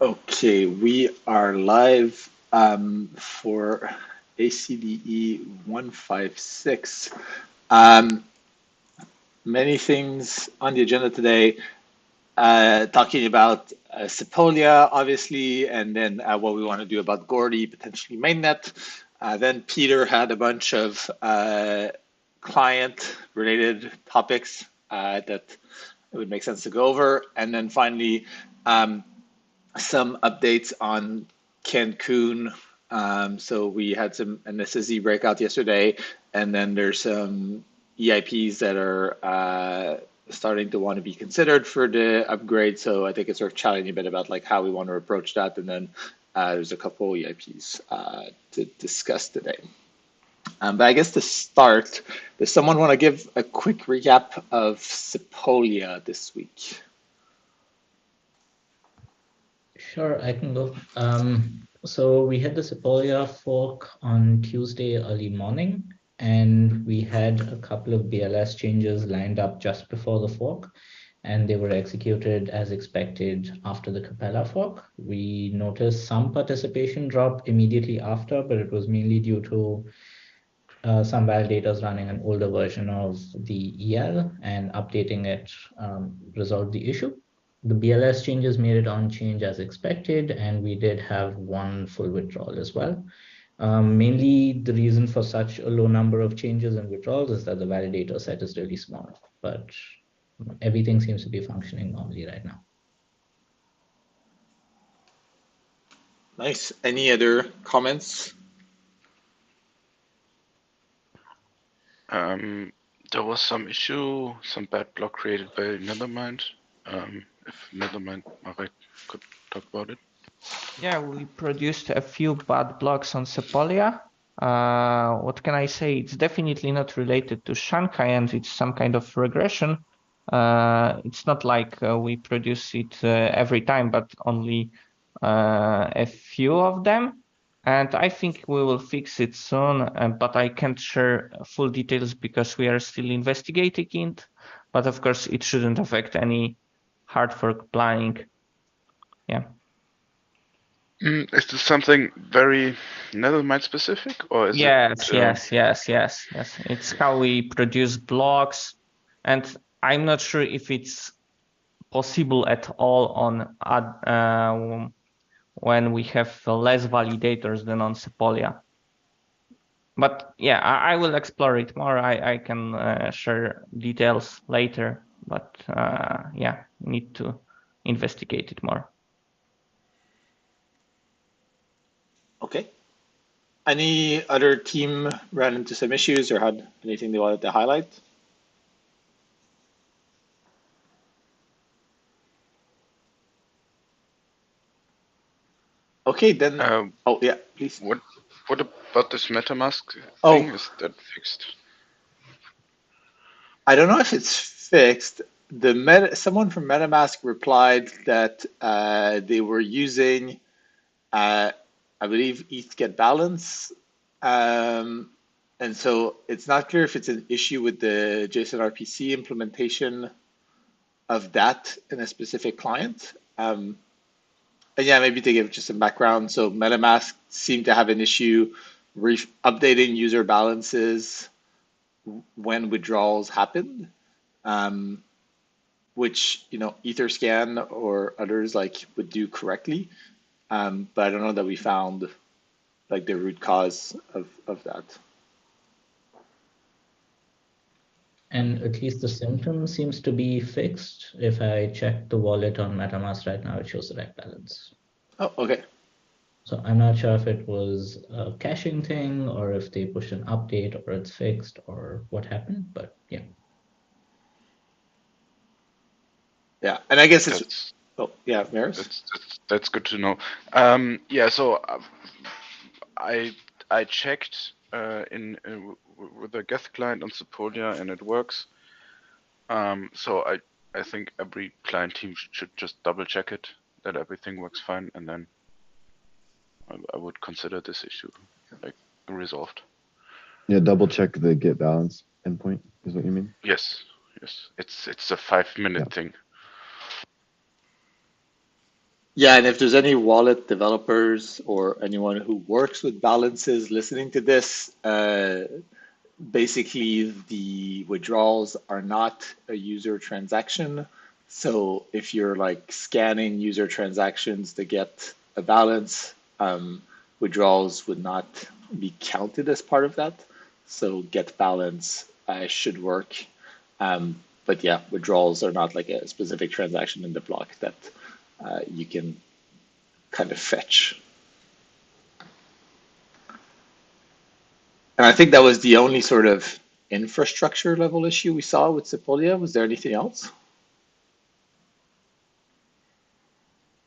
Okay, we are live for ACDE 156. Um, Many things on the agenda today, talking about Sepolia, obviously, and then what we want to do about Gordy, potentially mainnet. Then Peter had a bunch of client-related topics that it would make sense to go over. And then finally, some updates on Cancun. So we had an SSE breakout yesterday, and then there's some EIPs that are starting to want to be considered for the upgrade. So I think it's worth chatting a bit about like how we want to approach that, and then there's a couple EIPs to discuss today. But I guess to start, does someone want to give a quick recap of Sepolia this week? Sure, I can go. So we had the Sepolia fork on Tuesday early morning, and we had a couple of BLS changes lined up just before the fork, and they were executed as expected after the Capella fork. We noticed some participation drop immediately after, but it was mainly due to some validators running an older version of the EL, and updating it resolved the issue. The BLS changes made it on change as expected, and we did have one full withdrawal as well. Mainly the reason for such a low number of changes and withdrawals is that the validator set is really small, but everything seems to be functioning normally right now. Nice. Any other comments? There was some issue, some bad block created by Nethermind. If Nethermind, Marek could talk about it. Yeah, we produced a few bad blocks on Sepolia. What can I say? It's definitely not related to Shanghai, and it's some kind of regression. It's not like we produce it every time, but only a few of them. And I think we will fix it soon, but I can't share full details because we are still investigating it. But of course, it shouldn't affect any hard fork planning. Yeah. Is this something very Nethermind specific, or is yes, it? Yes. It's how we produce blocks, and I'm not sure if it's possible at all on when we have less validators than on Sepolia. But yeah, I will explore it more. I can share details later, but yeah, need to investigate it more. Okay. Any other team ran into some issues or had anything they wanted to highlight? Okay, then. Oh yeah, please. What about this MetaMask thing? Is that fixed? I don't know if it's fixed. Someone from MetaMask replied that they were using, I believe, ETH get balance, and so it's not clear if it's an issue with the JSON RPC implementation of that in a specific client. And yeah, maybe to give just some background. So MetaMask seemed to have an issue updating user balances when withdrawals happened, um, which Etherscan or others like would do correctly. But I don't know that we found like the root cause of that. And at least the symptom seems to be fixed. If I check the wallet on MetaMask right now, it shows the right balance. Oh, okay. So I'm not sure if it was a caching thing or if they pushed an update or it's fixed or what happened, but yeah. Yeah, and I guess it's yeah, Maris. That's good to know. Yeah, so I checked with the Geth client on Sepolia and it works. So I think every client team should just double check it that everything works fine, and then I would consider this issue like resolved. Yeah, double check the get balance endpoint is what you mean? Yes, yes. It's a 5-minute thing. Yeah, and if there's any wallet developers or anyone who works with balances listening to this, basically the withdrawals are not a user transaction. So if you're like scanning user transactions to get a balance, withdrawals would not be counted as part of that. So get balance should work. But yeah, withdrawals are not like a specific transaction in the block that you can kind of fetch. And I think that was the only sort of infrastructure level issue we saw with Sepolia. Was there anything else?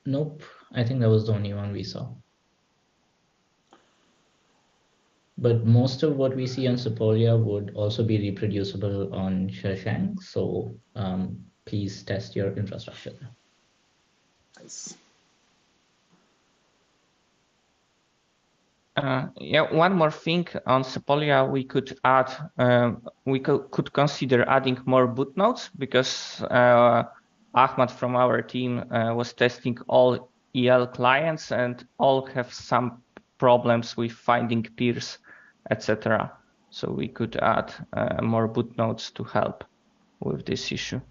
Nope, I think that was the only one we saw. But most of what we see on Sepolia would also be reproducible on Shashang, so please test your infrastructure. Nice. Yeah, one more thing on Sepolia, we could add, we could consider adding more boot nodes because Ahmad from our team was testing all EL clients and all have some problems with finding peers, etc. So we could add more boot nodes to help with this issue.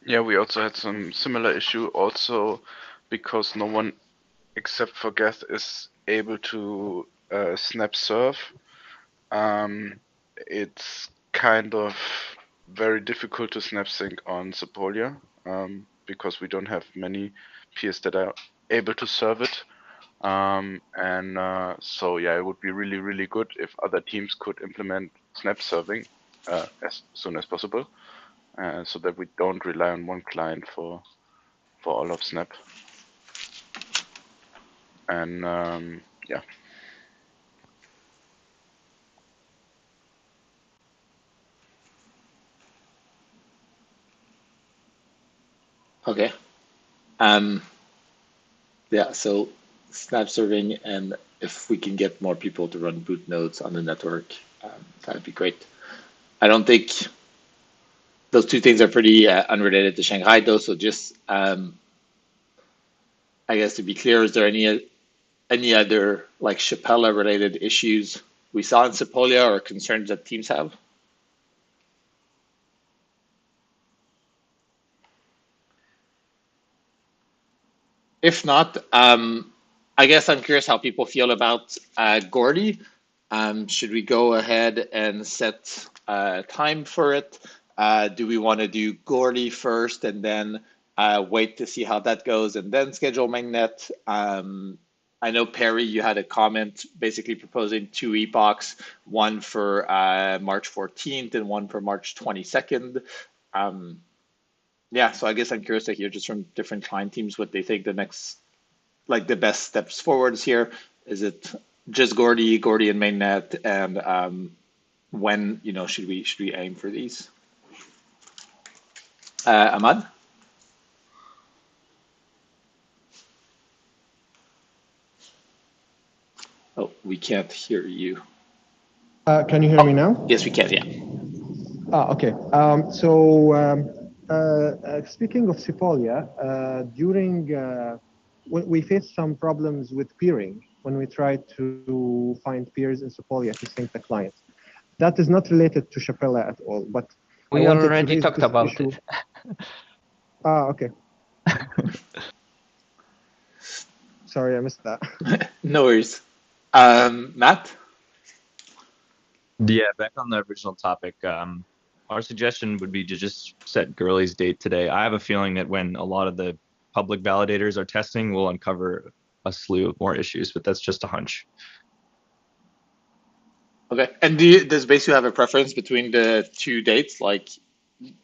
Yeah, we also had some similar issue also because no one except for Geth is able to snap serve. It's kind of very difficult to snap sync on Sepolia because we don't have many peers that are able to serve it. So yeah, it would be really, really good if other teams could implement snap serving as soon as possible, so that we don't rely on one client for all of Snap. And yeah. Okay. Yeah, so snap serving, and if we can get more people to run boot nodes on the network, that'd be great. I don't think those two things are pretty unrelated to Shanghai, though. So just, I guess to be clear, is there any other like Chapella related issues we saw in Sepolia or concerns that teams have? If not, I guess I'm curious how people feel about Gordy. Should we go ahead and set time for it? Do we want to do Gordy first and then wait to see how that goes and then schedule Magnet? I know, Perry, you had a comment basically proposing 2 epochs, one for March 14th and one for March 22nd. Yeah, so I guess I'm curious to hear just from different client teams what they think the next, like the best steps forwards here. Is it just Gordy and mainnet, and when should we aim for these? Ahmad? Oh, we we can't hear you. Can you hear me now? Yes, we can, yeah. Okay. Speaking of Sepolia, during we faced some problems with peering when we tried to find peers in Sepolia to sync the client. That is not related to Chapella at all, but We already talked about it. Okay. Sorry, I missed that. No worries. Matt? Yeah, back on the original topic, our suggestion would be to just set Gurley's date today. I have a feeling that when a lot of the public validators are testing, we'll uncover a slew of more issues, but that's just a hunch. Okay. And does Besu have a preference between the two dates? Like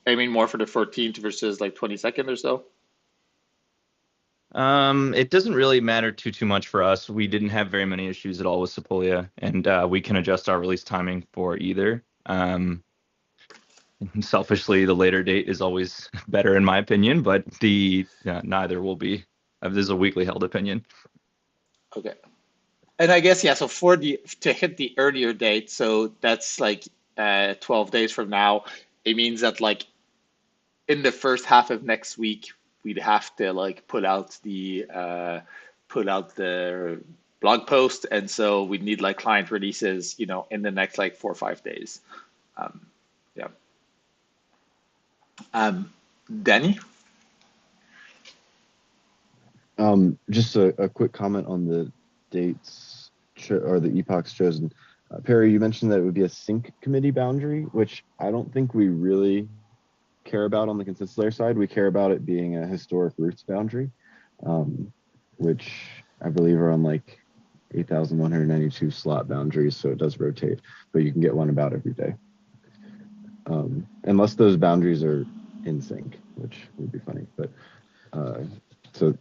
aiming more for the 14th versus like 22nd or so? It doesn't really matter too much for us. We didn't have very many issues at all with Sepolia, and we can adjust our release timing for either. Selfishly, the later date is always better in my opinion, but neither will be. This is a weekly held opinion. Okay. And I guess, yeah, so to hit the earlier date, so that's like 12 days from now, it means that like in the first half of next week, we'd have to like put out the blog post, and so we'd need like client releases, in the next like 4 or 5 days. Yeah. Danny? Just a quick comment on the dates or the epochs chosen. Perry, you mentioned that it would be a sync committee boundary, which I don't think we really care about on the consensus layer side. We care about it being a historic roots boundary, which I believe are on like 8,192 slot boundaries, so it does rotate, but you can get one about every day. Unless those boundaries are in sync, which would be funny, but so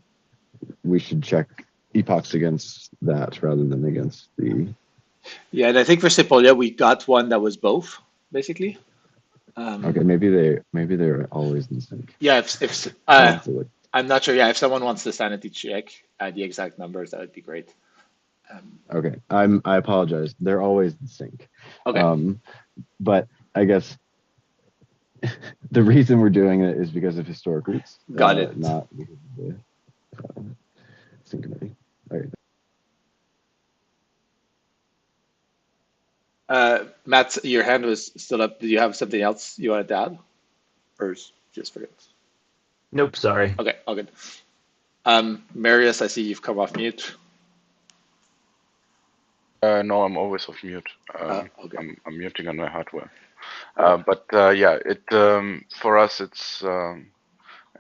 we should check epochs against that rather than against the. Yeah, and I think for Sepolia, we got one that was both, basically. Okay, maybe they're always in sync. Yeah, if I'm not sure. Yeah, if someone wants to sanity check the exact numbers, that would be great. Okay, I apologize. They're always in sync. Okay. But I guess the reason we're doing it is because of historic roots. Got it. Not because of the sync committee. All right. Matt, your hand was still up. Did you have something else you wanted to add? Or just forget? Nope, sorry. Okay, all good. Marius, I see you've come off mute. No, I'm always off mute. Okay. I'm muting on my hardware. Yeah, for us it's I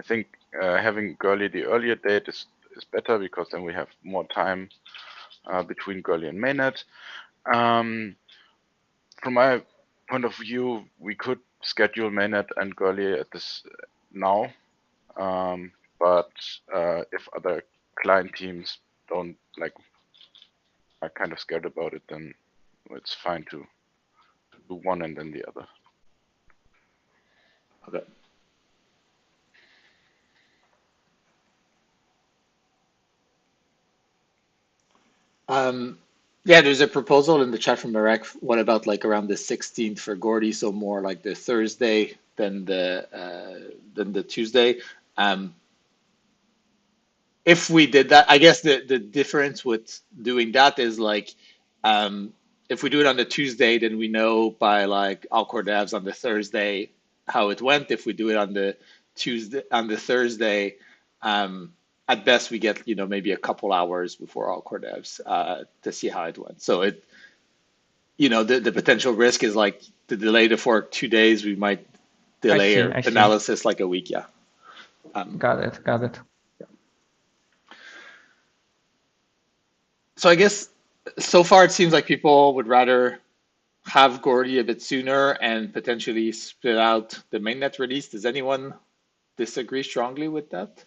think having Gurley the earlier date is better because then we have more time between Gurley and mainnet. From my point of view, we could schedule mainnet and Gurley at this now, but if other client teams don't are kind of scared about it, then it's fine to do one and then the other. Okay. Yeah, there's a proposal in the chat from Marek. What about like around the 16th for Gordy? So more like the Thursday than the Tuesday. If we did that, I guess the difference with doing that is like, if we do it on the Tuesday, then we know by like Alcor devs on the Thursday how it went. If we do it on the Thursday, at best we get maybe a couple hours before Alcor devs to see how it went. So the potential risk is like to delay the fork 2 days. We might delay our analysis like a week. Yeah. Got it. So I guess so far it seems like people would rather have Gordy a bit sooner and potentially split out the mainnet release. Does anyone disagree strongly with that?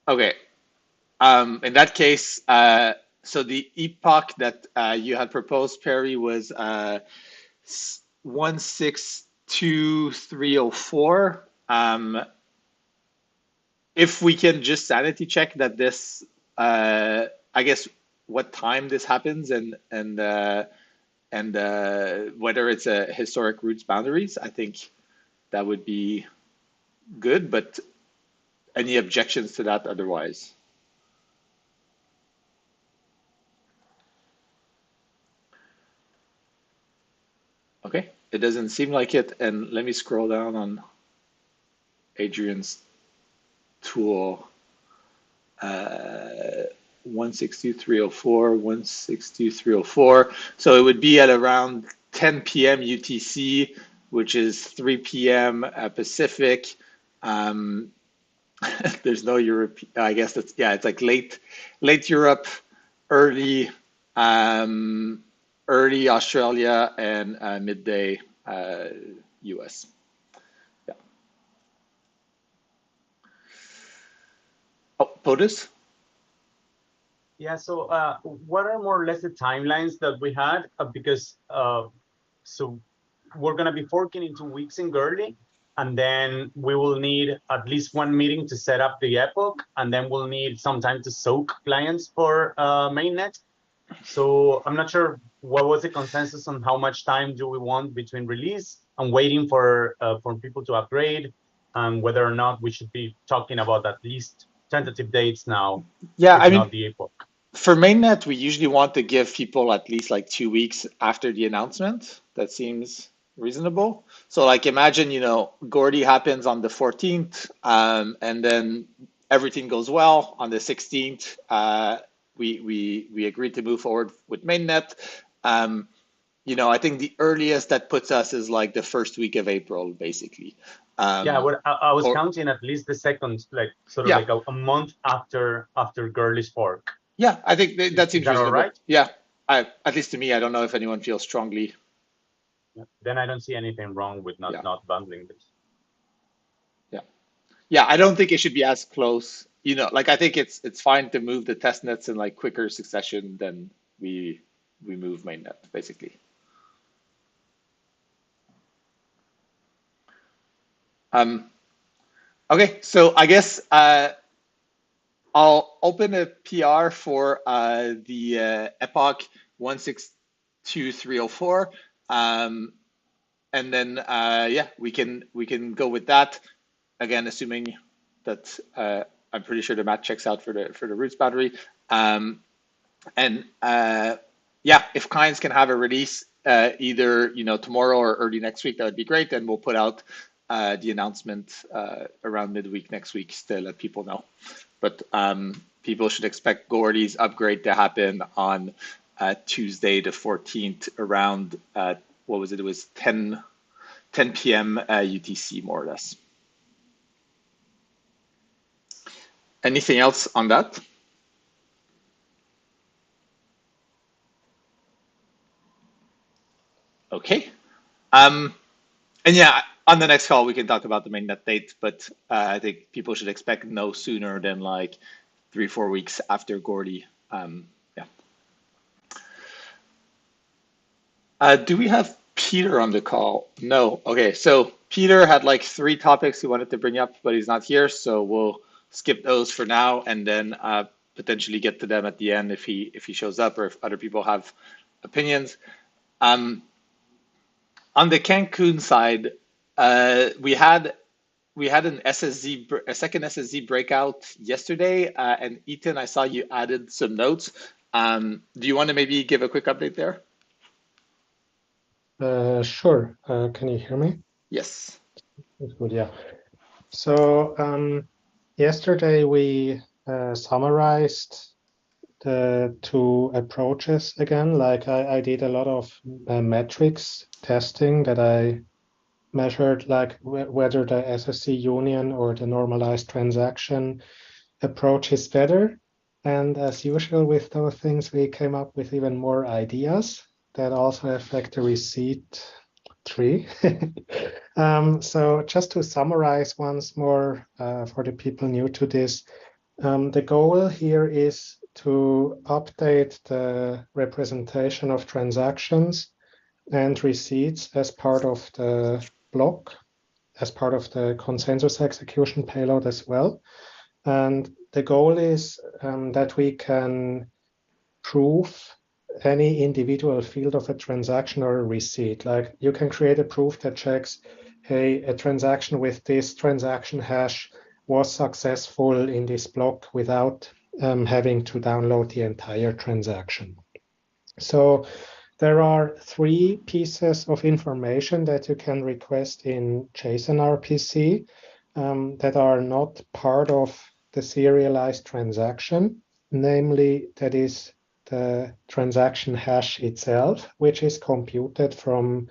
Okay. In that case, so the epoch that you had proposed, Perry, was 162,304. if we can just sanity check that this, I guess, what time this happens and whether it's a historic roots boundaries, I think that would be good. But any objections to that otherwise? Okay, it doesn't seem like it. And let me scroll down on Adrian's tool. 162.304, 162.304. So it would be at around 10 p.m. UTC, which is 3 p.m. Pacific. There's no Europe. I guess that's, yeah, it's like late Europe, early early Australia, and midday US. Yeah. Oh, POTUS? Yeah, so what are more or less the timelines that we had? Because so we're going to be forking in 2 weeks in Gurley, and then we will need at least one meeting to set up the epoch, and then we'll need some time to soak clients for mainnet. So I'm not sure what was the consensus on how much time do we want between release and waiting for people to upgrade, and whether or not we should be talking about at least tentative dates now, Yeah, I if mean, not the epoch. for mainnet, we usually want to give people at least like 2 weeks after the announcement. That seems reasonable. So like imagine, Gordy happens on the 14th, and then everything goes well on the 16th. We agreed to move forward with mainnet. I think the earliest that puts us is like the first week of April, basically. Yeah, I was or counting at least the second, like sort of yeah, like a month after Gurley's fork. yeah, I think that seems Is that all reasonable. right? Yeah, at least to me, I don't know if anyone feels strongly. Then I don't see anything wrong with Yeah. not bundling this. Yeah, I don't think it should be as close. Like I think it's fine to move the test nets in like quicker succession than we move mainnet, basically. Okay, so I guess I'll open a PR for the Epoch 162.304, and then yeah, we can go with that. Again, assuming that I'm pretty sure the math checks out for the roots boundary. And yeah, if clients can have a release either tomorrow or early next week, that would be great. And we'll put out the announcement around midweek next week to let people know. But people should expect Gordy's upgrade to happen on Tuesday the 14th around what was it? It was 10 p.m. UTC, more or less. Anything else on that? Okay. And yeah, on the next call, we can talk about the mainnet date, but I think people should expect no sooner than like 3-4 weeks after Gordy. Yeah. Do we have Peter on the call? No. Okay. So Peter had like 3 topics he wanted to bring up, but he's not here. So we'll skip those for now, and then potentially get to them at the end if he shows up or if other people have opinions. On the Cancun side, we had a second SSZ breakout yesterday, and Ethan, I saw you added some notes. Do you want to maybe give a quick update there? Sure. Can you hear me? Yes. That's good, yeah. So yesterday we summarized the 2 approaches again. Like I did a lot of metrics testing that I measured, like whether the SSC union or the normalized transaction approach is better. And as usual with those things, we came up with even more ideas that also affect the receipt tree. So just to summarize once more for the people new to this, the goal here is to update the representation of transactions and receipts as part of the block, as part of the consensus execution payload as well. And the goal is that we can prove any individual field of a transaction or a receipt. Like you can create a proof that checks, hey, a transaction with this transaction hash was successful in this block without having to download the entire transaction. So there are 3 pieces of information that you can request in JSON RPC that are not part of the serialized transaction. Namely, that is the transaction hash itself, which is computed from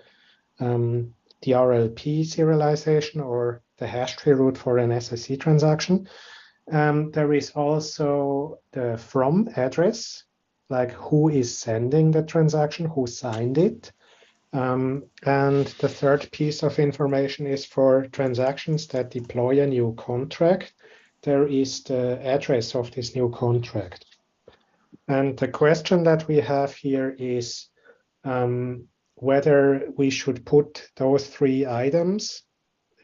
the RLP serialization or the hash tree root for an SSE transaction. There is also the from address, like who is sending the transaction, who signed it. And the third piece of information is for transactions that deploy a new contract. There is the address of this new contract. And the question that we have here is whether we should put those 3 items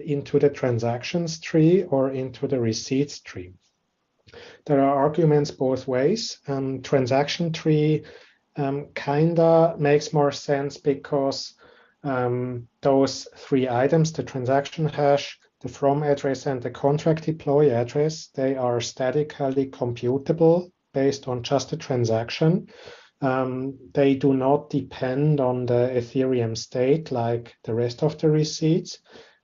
into the transactions tree or into the receipts tree. There are arguments both ways. Transaction tree kinda makes more sense because those 3 items, the transaction hash, the from address, and the contract deploy address, they are statically computable based on just a transaction. They do not depend on the Ethereum state like the rest of the receipts.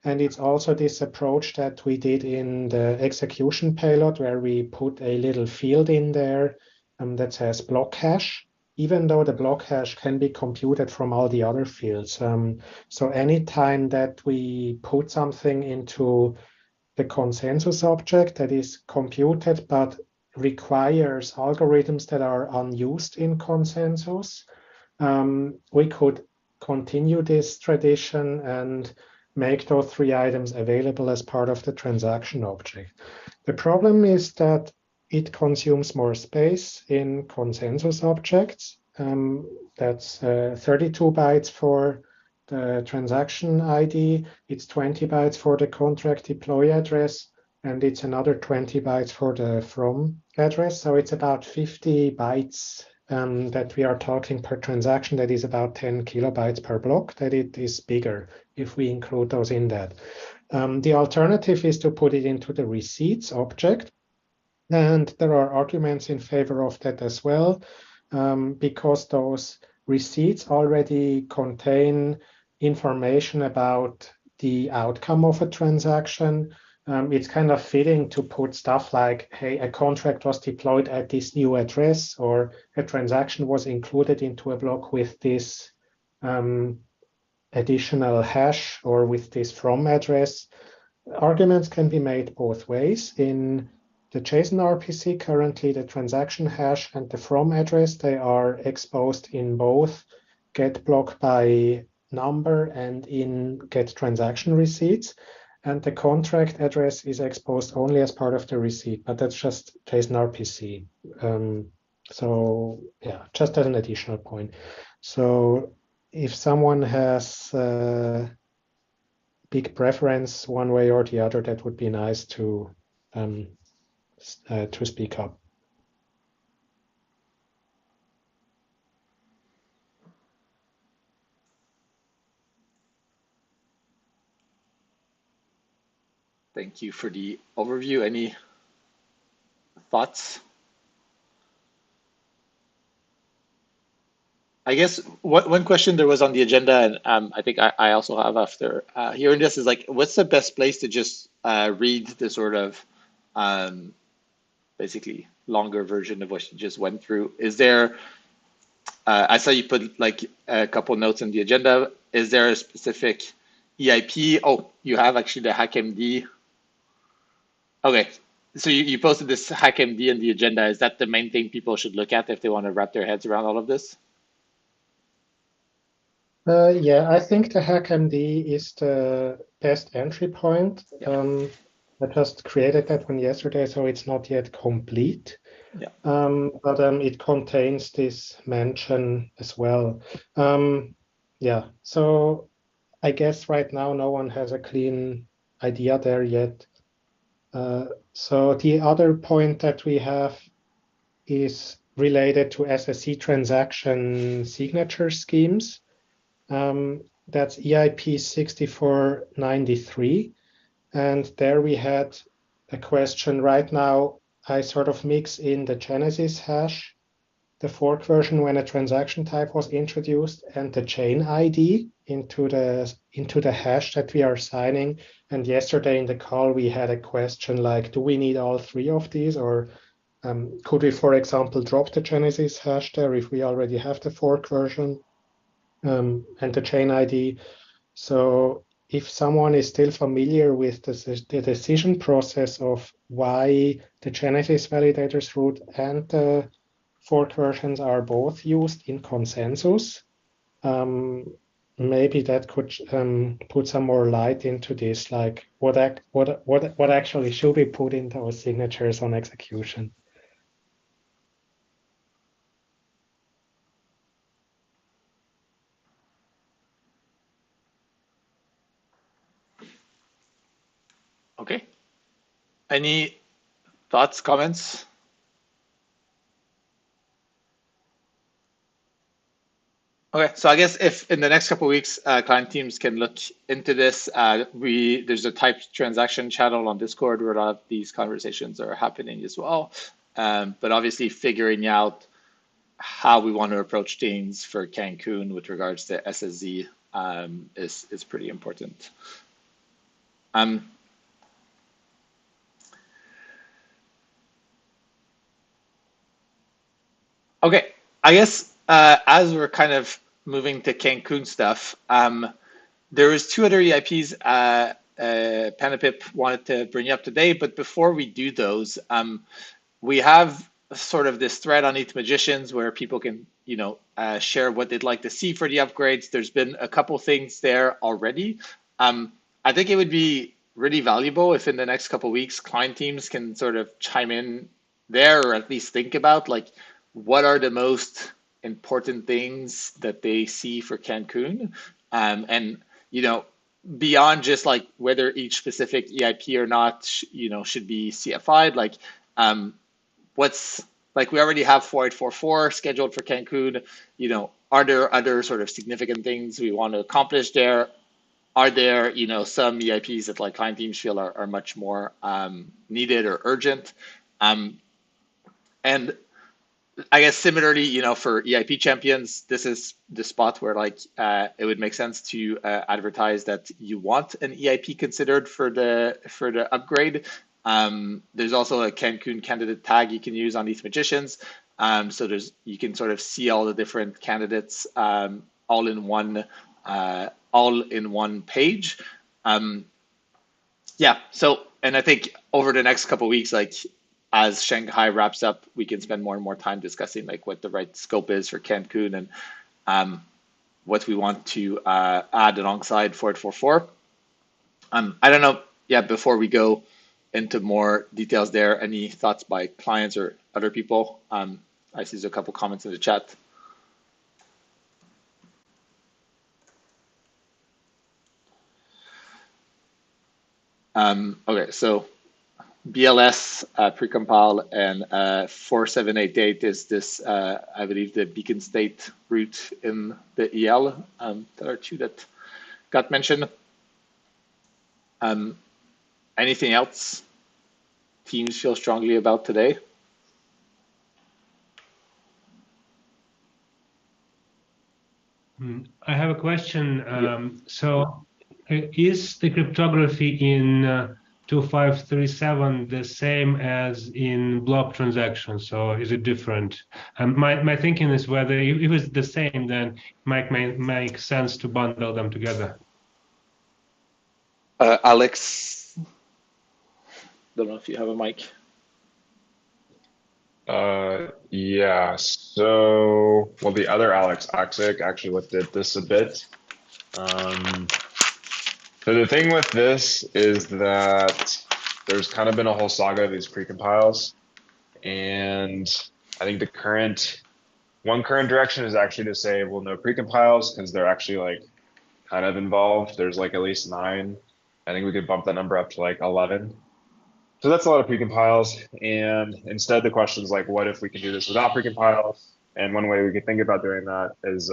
And it's also this approach that we did in the execution payload, where we put a little field in there that says block hash, even though the block hash can be computed from all the other fields. So anytime that we put something into the consensus object that is computed but requires algorithms that are unused in consensus, we could continue this tradition and make those 3 items available as part of the transaction object. The problem is that it consumes more space in consensus objects. That's 32 bytes for the transaction ID, it's 20 bytes for the contract deploy address, and it's another 20 bytes for the from address. So it's about 50 bytes that we are talking per transaction. That is about 10 kilobytes per block, that it is bigger if we include those in that. The alternative is to put it into the receipts object. And there are arguments in favor of that as well, because those receipts already contain information about the outcome of a transaction. It's kind of fitting to put stuff like, hey, a contract was deployed at this new address, or a transaction was included into a block with this additional hash or with this from address. Arguments can be made both ways. In the JSON RPC, currently the transaction hash and the from address, they are exposed in both get block by number and in get transaction receipts. And the contract address is exposed only as part of the receipt, but that's just JSON RPC. So yeah, just as an additional point. So if someone has big preference one way or the other, that would be nice to speak up. Thank you for the overview. Any thoughts? I guess one question there was on the agenda, and I think I also have after hearing this, is like, what's the best place to just read the sort of basically longer version of what you just went through? Is there, I saw you put like a couple notes in the agenda. Is there a specific EIP? Oh, you have actually the HackMD. Okay, so you posted this HackMD in the agenda. Is that the main thing people should look at if they want to wrap their heads around all of this? Yeah, I think the HackMD is the best entry point. Yeah. I just created that one yesterday, so it's not yet complete. Yeah. But it contains this mention as well. Yeah, so I guess right now no one has a clean idea there yet. So the other point that we have is related to SSC transaction signature schemes. That's EIP 6493. And there we had a question. Right now, I sort of mix in the Genesis hash, the fork version when a transaction type was introduced, and the chain ID into the hash that we are signing. And yesterday in the call, we had a question like, do we need all three of these, or could we, for example, drop the Genesis hash there if we already have the fork version and the chain ID? So if someone is still familiar with the decision process of why the Genesis validators root and the fork versions are both used in consensus, maybe that could put some more light into this, like what actually should we put in those signatures on execution? Okay. Any thoughts, comments? Okay, so I guess if in the next couple of weeks, client teams can look into this, there's a typed transaction channel on Discord where a lot of these conversations are happening as well. But obviously figuring out how we want to approach things for Cancun with regards to SSZ is pretty important. Okay, I guess as we're kind of moving to Cancun stuff, there was two other EIPs Panapip wanted to bring you up today, but before we do those, we have sort of this thread on ETH Magicians where people can, share what they'd like to see for the upgrades. There's been a couple things there already. I think it would be really valuable if in the next couple weeks, client teams can sort of chime in there, or at least think about like, what are the most important things that they see for Cancun? And, beyond just like whether each specific EIP or not, should be CFI'd, like, what's like, we already have 4844 scheduled for Cancun, are there other sort of significant things we want to accomplish there? Are there, some EIPs that like client teams feel are much more needed or urgent? And I guess similarly, for EIP champions, this is the spot where like it would make sense to advertise that you want an EIP considered for the upgrade. There's also a Cancun candidate tag you can use on ETH Magicians. So you can sort of see all the different candidates all in one page. Yeah. So, and I think over the next couple of weeks, like, as Shanghai wraps up, we can spend more and more time discussing like what the right scope is for Cancun and what we want to add alongside 4844. I don't know. Yeah, before we go into more details there, any thoughts by clients or other people? I see there's a couple comments in the chat. Okay, so BLS precompile and 4788 is this, I believe, the Beacon State route in the EL. There are two that got mentioned. Anything else teams feel strongly about today? I have a question. So is the cryptography in 2537 the same as in block transactions, or is it different? My thinking is whether if it's the same, then it might make sense to bundle them together. Alex, don't know if you have a mic. Yeah, so, well, the other Alex Oxic actually looked at this a bit. So the thing with this is that there's kind of been a whole saga of these precompiles, and I think one current direction is actually to say, well, no precompiles, because they're actually like kind of involved. There's like at least 9. I think we could bump that number up to like 11. So that's a lot of precompiles. And instead, the question is like, what if we can do this without precompiles? And one way we could think about doing that is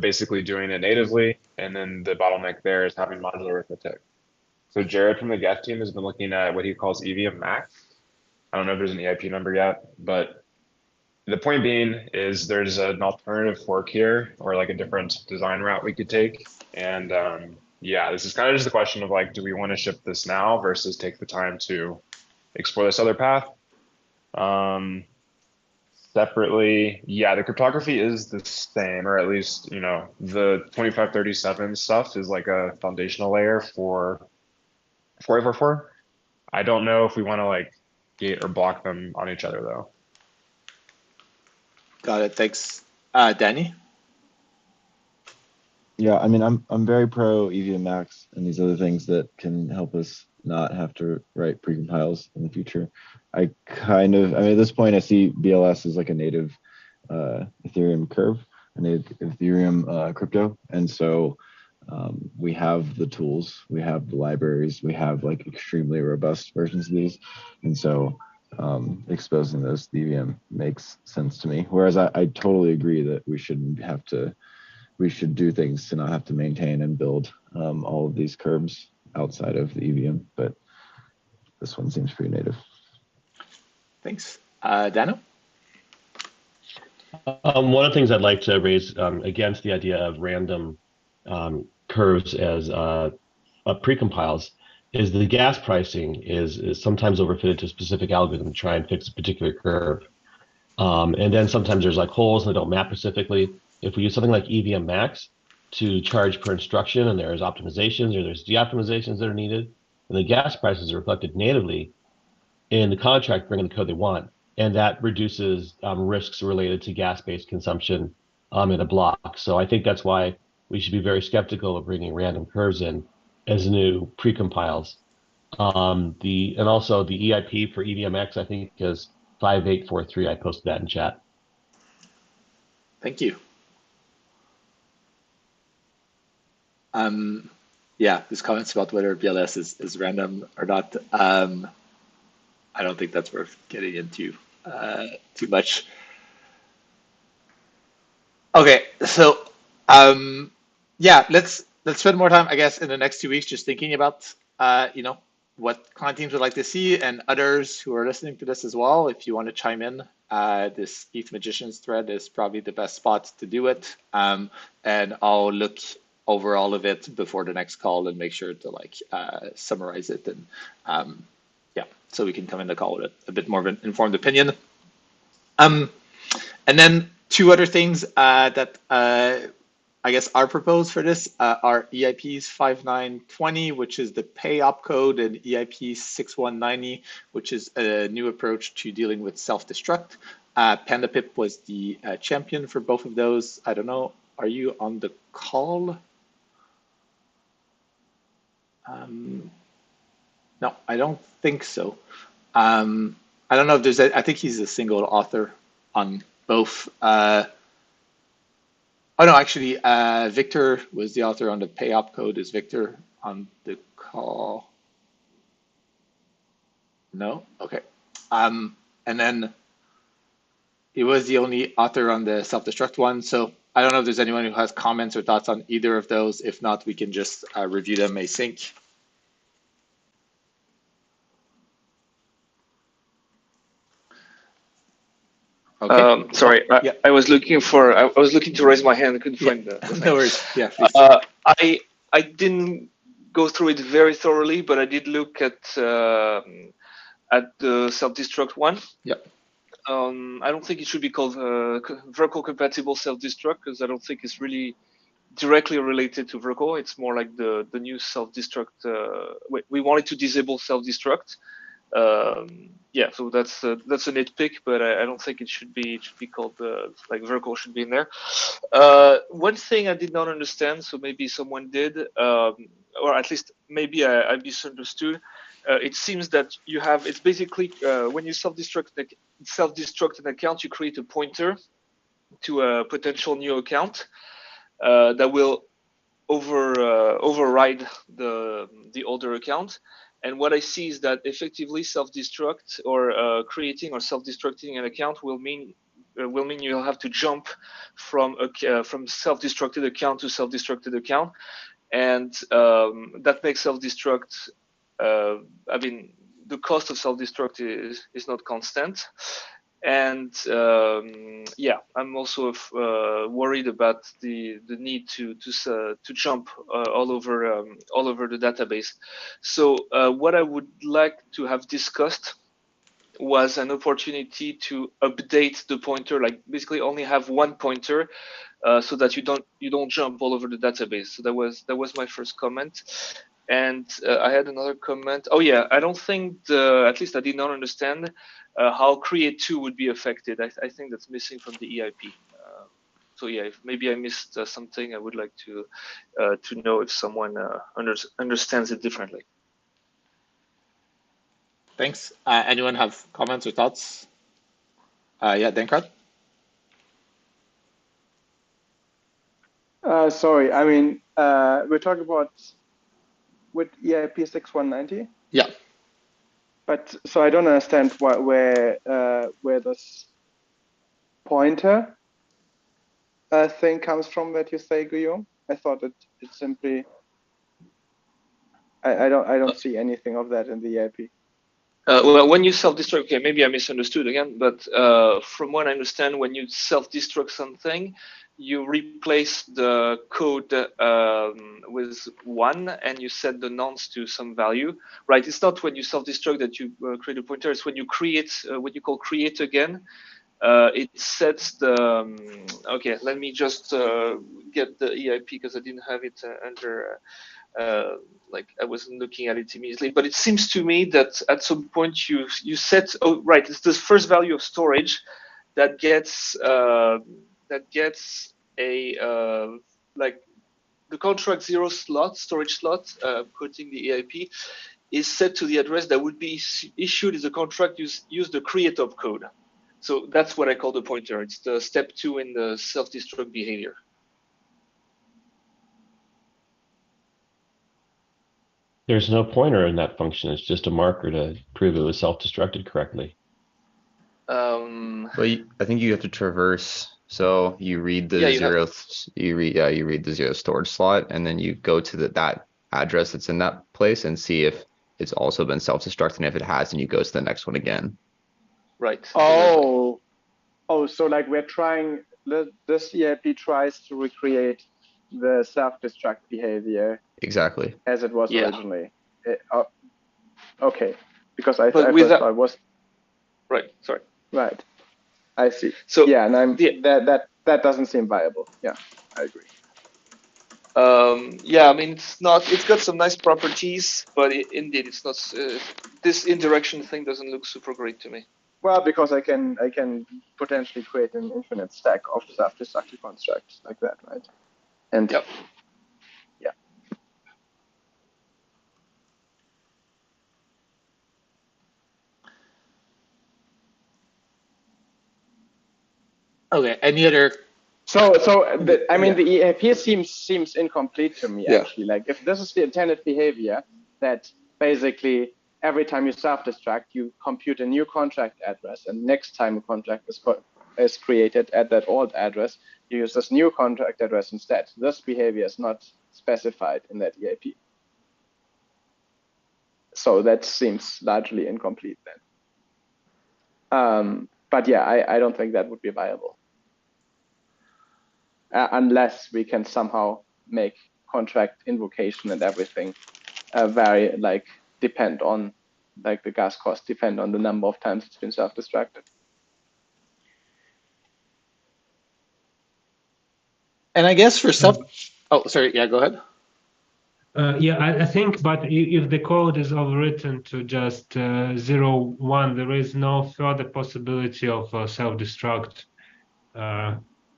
basically doing it natively. And then the bottleneck there is having modular arithmetic. So Jared from the Geth team has been looking at what he calls EVM Max. I don't know if there's an EIP number yet, but the point being is there's an alternative fork here, or like a different design route we could take. And yeah, this is kind of just the question of like, do we want to ship this now versus take the time to explore this other path? Separately, yeah, the cryptography is the same, or at least, you know, the 2537 stuff is like a foundational layer for 4844. I don't know if we want to like gate or block them on each other though. Got it. Thanks. Danny? Yeah, I mean, I'm very pro EVM Max and these other things that can help us not have to write precompiles in the future. I mean, at this point, I see BLS as like a native Ethereum curve, a native Ethereum crypto, and so we have the tools, we have the libraries, we have like extremely robust versions of these, and so exposing those to the EVM makes sense to me. Whereas I totally agree that we should do things to not have to maintain and build all of these curves outside of the EVM, but this one seems pretty native. Thanks. Dano? One of the things I'd like to raise against the idea of random curves as precompiles is the gas pricing is sometimes overfitted to a specific algorithm to try and fix a particular curve. And then sometimes there's like holes that don't map specifically. If we use something like EVM Max to charge per instruction and there's optimizations or there's de-optimizations that are needed, and the gas prices are reflected natively in the contract bringing the code they want. And that reduces risks related to gas-based consumption in a block. So I think that's why we should be very skeptical of bringing random curves in as new precompiles. And also the EIP for EVMX, I think, is 5843. I posted that in chat. Thank you. Yeah, these comments about whether BLS is random or not, I don't think that's worth getting into too much. Okay, so yeah, let's spend more time, I guess, in the next 2 weeks just thinking about you know, what client teams would like to see, and others who are listening to this as well. If you want to chime in, this ETH Magicians thread is probably the best spot to do it. And I'll look over all of it before the next call and make sure to like summarize it, and yeah, so we can come in the call with a bit more of an informed opinion. And then two other things that I guess are proposed for this are EIPs 5920, which is the pay opcode, and EIP 6190, which is a new approach to dealing with self-destruct. PandaPip was the champion for both of those. I don't know, are you on the call? No, I don't think so. I don't know if there's I think he's a single author on both. Oh no, actually, Victor was the author on the pay opcode. Is Victor on the call? No? Okay. And then he was the only author on the self-destruct one. So I don't know if there's anyone who has comments or thoughts on either of those. If not, we can just review them async. Okay. Sorry, yeah. I was looking to raise my hand. I couldn't find the thing. No worries. Yeah, please. I didn't go through it very thoroughly, but I did look at the self-destruct one. Yep. I don't think it should be called Verkle compatible self-destruct, because I don't think it's really directly related to Verkle. It's more like the new self-destruct. We wanted to disable self-destruct. Yeah, so that's a nitpick, but I don't think it should be called like Verkle should be in there. One thing I did not understand, so maybe someone did, or at least maybe I misunderstood. It seems that you have, it's basically when you self-destruct an account, you create a pointer to a potential new account that will override the older account. And what I see is that effectively self-destruct or creating or self-destructing an account will mean you'll have to jump from self-destructed account to self-destructed account, and that makes self-destruct. I mean, the cost of self-destruct is not constant. And yeah, I'm also worried about the need to jump all over the database. So what I would like to have discussed was an opportunity to update the pointer, like basically only have one pointer, so that you don't jump all over the database. So that was my first comment. And I had another comment. Oh yeah, I don't think at least I did not understand how create2 would be affected. I think that's missing from the EIP. So yeah, if maybe I missed something, I would like to know if someone understands it differently. Thanks. Anyone have comments or thoughts? Yeah, Dankrad? Sorry, I mean, we're talking about with EIP 6190? Yeah. But so I don't understand where this pointer thing comes from that you say, Guillaume. I thought it simply. I don't see anything of that in the EIP. Well, when you self-destruct, okay, maybe I misunderstood again, but from what I understand, when you self-destruct something, you replace the code with 1 and you set the nonce to some value, right? It's not when you self-destruct that you create a pointer, it's when you create what you call create again. It sets the, okay, let me just get the EIP because I didn't have it under, like I wasn't looking at it immediately, but it seems to me that at some point you set, oh right, it's the first value of storage that gets a like the contract 0 slot, storage slot, quoting the EIP, is set to the address that would be issued if the contract use the create of code. So that's what I call the pointer. It's the step 2 in the self-destruct behavior. There's no pointer in that function. It's just a marker to prove it was self-destructed correctly. Well, I think you have to traverse. So you read the you read the 0 storage slot, and then you go to that address that's in that place and see if it's also been self-destructed, and if it has, then you go to the next one again. Right. Oh, so like we're trying. This EIP tries to recreate the self-destruct behavior. Exactly. As it was originally. Okay, because I thought I was. Right. Sorry. Right. I see. So yeah, and that doesn't seem viable. Yeah, I agree. Yeah, I mean it's got some nice properties, but indeed it's not. This indirection thing doesn't look super great to me. Well, because I can potentially create an infinite stack of self-destructive constructs like that, right? And yep. Yeah. Okay. Any other? I mean, the EIP seems incomplete to me actually. Like if this is the intended behavior, that basically every time you self-destruct, you compute a new contract address, and next time a contract is created at that old address, you use this new contract address instead. This behavior is not specified in that EIP. So that seems largely incomplete then. But yeah, I don't think that would be viable. Unless we can somehow make contract invocation and everything depend on, like the gas cost depend on the number of times it's been self-destructed. And I guess for oh, sorry, yeah, go ahead. Yeah, I think, but if the code is overwritten to just 0, 1, there is no further possibility of self-destruct.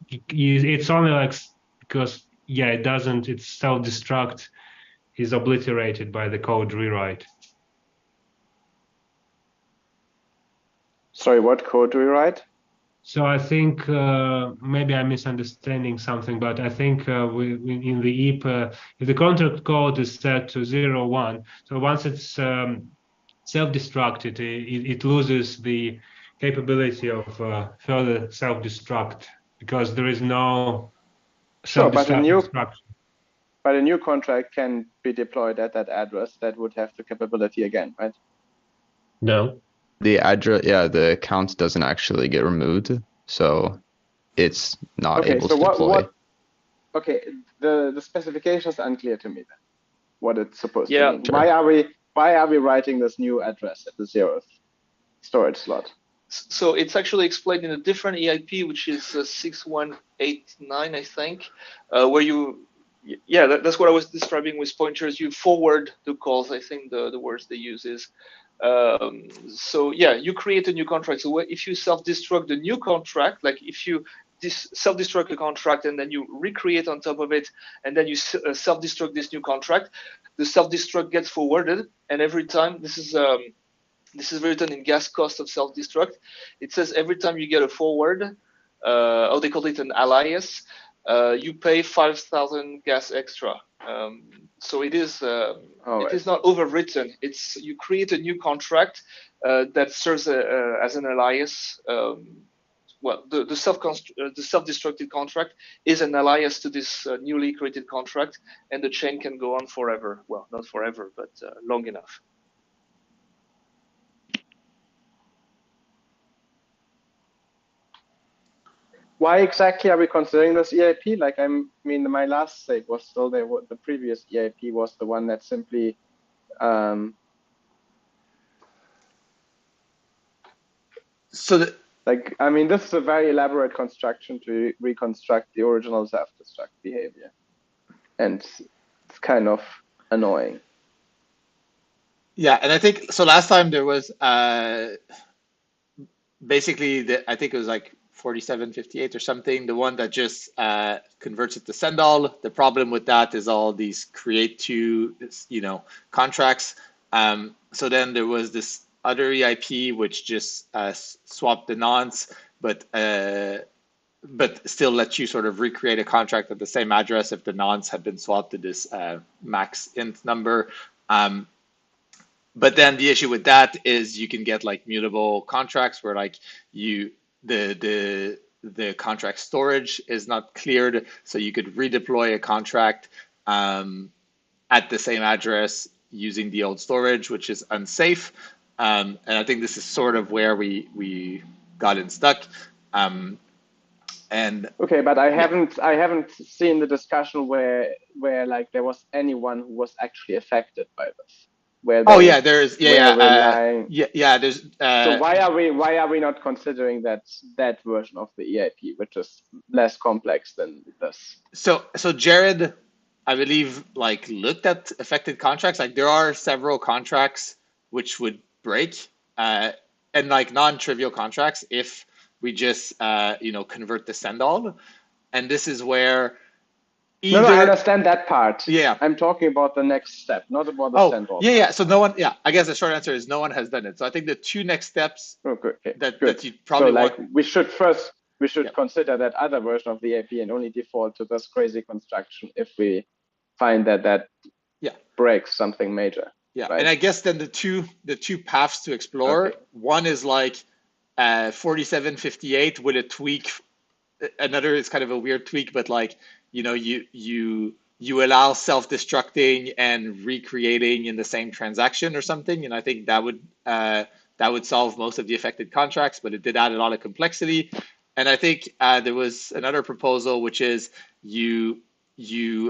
It's only like, because, yeah, it's self-destruct is obliterated by the code rewrite. Sorry, what code rewrite? So I think maybe I'm misunderstanding something, but I think in the EAP, if the contract code is set to 0, 1, so once it's self-destructed, it loses the capability of further self-destruct because there is no Sure, but a new destruction. But a new contract can be deployed at that address that would have the capability again, right? No. The address, yeah, the account doesn't actually get removed, so it's not able to deploy. Okay, the specification is unclear to me then, what it's supposed to mean. Sure. Why are we writing this new address at the 0th storage slot? So it's actually explained in a different EIP, which is 6189, I think, where you, that's what I was describing with pointers. You forward the calls. I think the words they use is. So yeah, you create a new contract. So if you self-destruct the new contract, like if you self-destruct a contract and then you recreate on top of it, and then you self-destruct this new contract, the self-destruct gets forwarded, and every time this is written in gas cost of self-destruct. It says every time you get a forward, or they call it an alias, you pay 5,000 gas extra. So it is it is not overwritten. It's you create a new contract that serves as an alias. Well, the self-destructed contract is an alias to this newly created contract, and the chain can go on forever. Well, not forever, but long enough. Why exactly are we considering this EIP? Like, I mean, my last sake was still there. The previous EIP was the one that simply like, I mean, this is a very elaborate construction to reconstruct the original self-destruct behavior, and it's kind of annoying. Yeah, and I think so. Last time there was basically I think it was like 4758 or something, the one that just converts it to send all. The problem with that is all these create to, contracts. So then there was this other EIP which just swapped the nonce, but still lets you sort of recreate a contract at the same address if the nonce had been swapped to this max int number. But then the issue with that is you can get like mutable contracts where like the contract storage is not cleared, so you could redeploy a contract at the same address using the old storage, which is unsafe. And I think this is sort of where we got stuck. And okay, but I haven't seen the discussion where like there was anyone who was actually affected by this. There's there's so why are we not considering that version of the EIP, which is less complex than this? So Jared, I believe, like looked at affected contracts. Like there are several contracts which would break, and like non-trivial contracts if we just convert the send all, and this is where. No, I understand that part. Yeah. I'm talking about the next step, not about the send all. Yeah. So no one, I guess the short answer is no one has done it. So I think the two next steps that you probably want. We should consider that other version of the EIP and only default to this crazy construction if we find that breaks something major. Yeah. Right? And I guess then the two paths to explore, one is like 4758 with a tweak. Another is kind of a weird tweak, but like, you allow self-destructing and recreating in the same transaction or something, and I think that would solve most of the affected contracts, but it did add a lot of complexity. And I think there was another proposal, which is you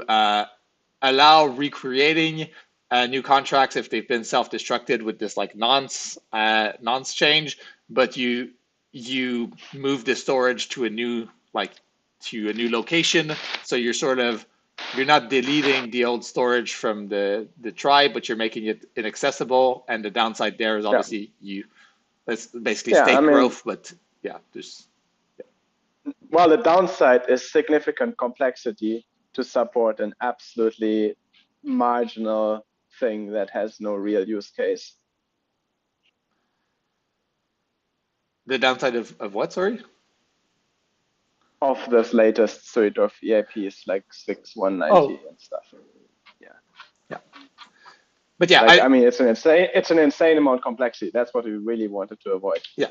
allow recreating new contracts if they've been self-destructed with this like nonce change, but you move the storage to a new location, so you're not deleting the old storage from the try, but you're making it inaccessible. And the downside there is obviously that's basically state growth, but well, the downside is significant complexity to support an absolutely marginal thing that has no real use case. The downside of what, sorry? of this latest suite of EIPs like 6.190 and stuff. Yeah. But yeah, like, I mean, it's an insane amount of complexity. That's what we really wanted to avoid. Yeah.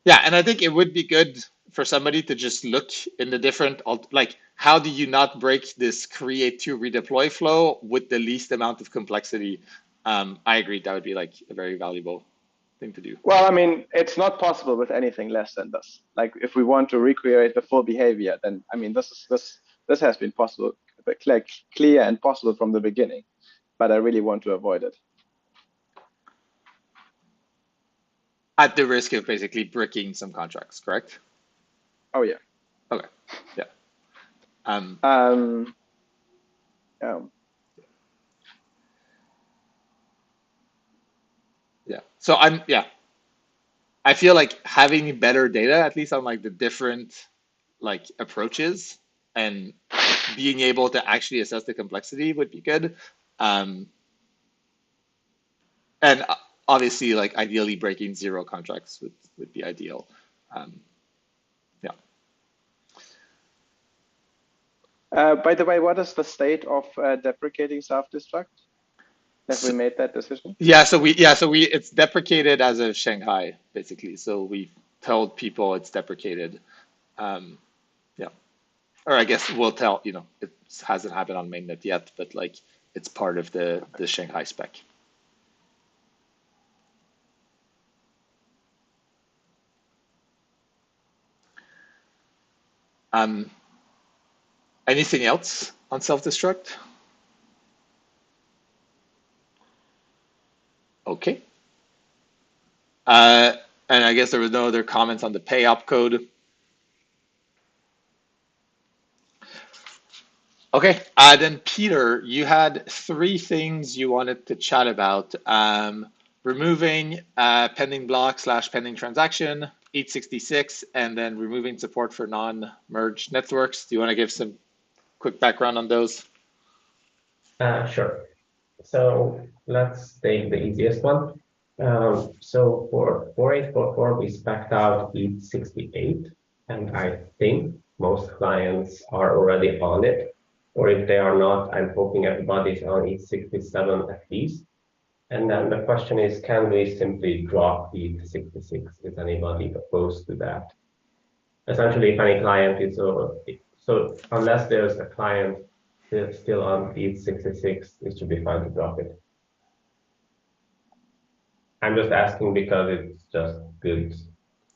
Yeah, and I think it would be good for somebody to just look in the different, like, how do you not break this create to redeploy flow with the least amount of complexity? I agree, that would be like a very valuable thing to do. Well, I mean, it's not possible with anything less than this. Like, if we want to recreate the full behavior, then I mean, this has been possible, clear and possible from the beginning. But I really want to avoid it. At the risk of basically bricking some contracts, correct? Oh yeah. Okay. Yeah. Yeah. So I feel like having better data, at least on like the different like approaches, and being able to actually assess the complexity would be good. And obviously, like ideally breaking 0 contracts would be ideal. Yeah. By the way, what is the state of deprecating self-destruct? Have we made that decision? Yeah, so it's deprecated as of Shanghai, basically. So we told people it's deprecated. Yeah. Or I guess we'll tell, it hasn't happened on mainnet yet, but like it's part of the Shanghai spec. Anything else on self-destruct? Okay. And I guess there was no other comments on the pay opcode. Okay, then Peter, you had 3 things you wanted to chat about. Removing pending block / pending transaction, 866, and then removing support for non-merged networks. Do you want to give some quick background on those? Sure. So let's take the easiest one. So for 4844, we spec'd out ETH68, and I think most clients are already on it. Or if they are not, I'm hoping everybody's on ETH67 at least. And then the question is, can we simply drop ETH66? Is anybody opposed to that? Essentially, if any client is so unless there's a client still on ETH66, it should be fine to drop it. I'm just asking because it's just good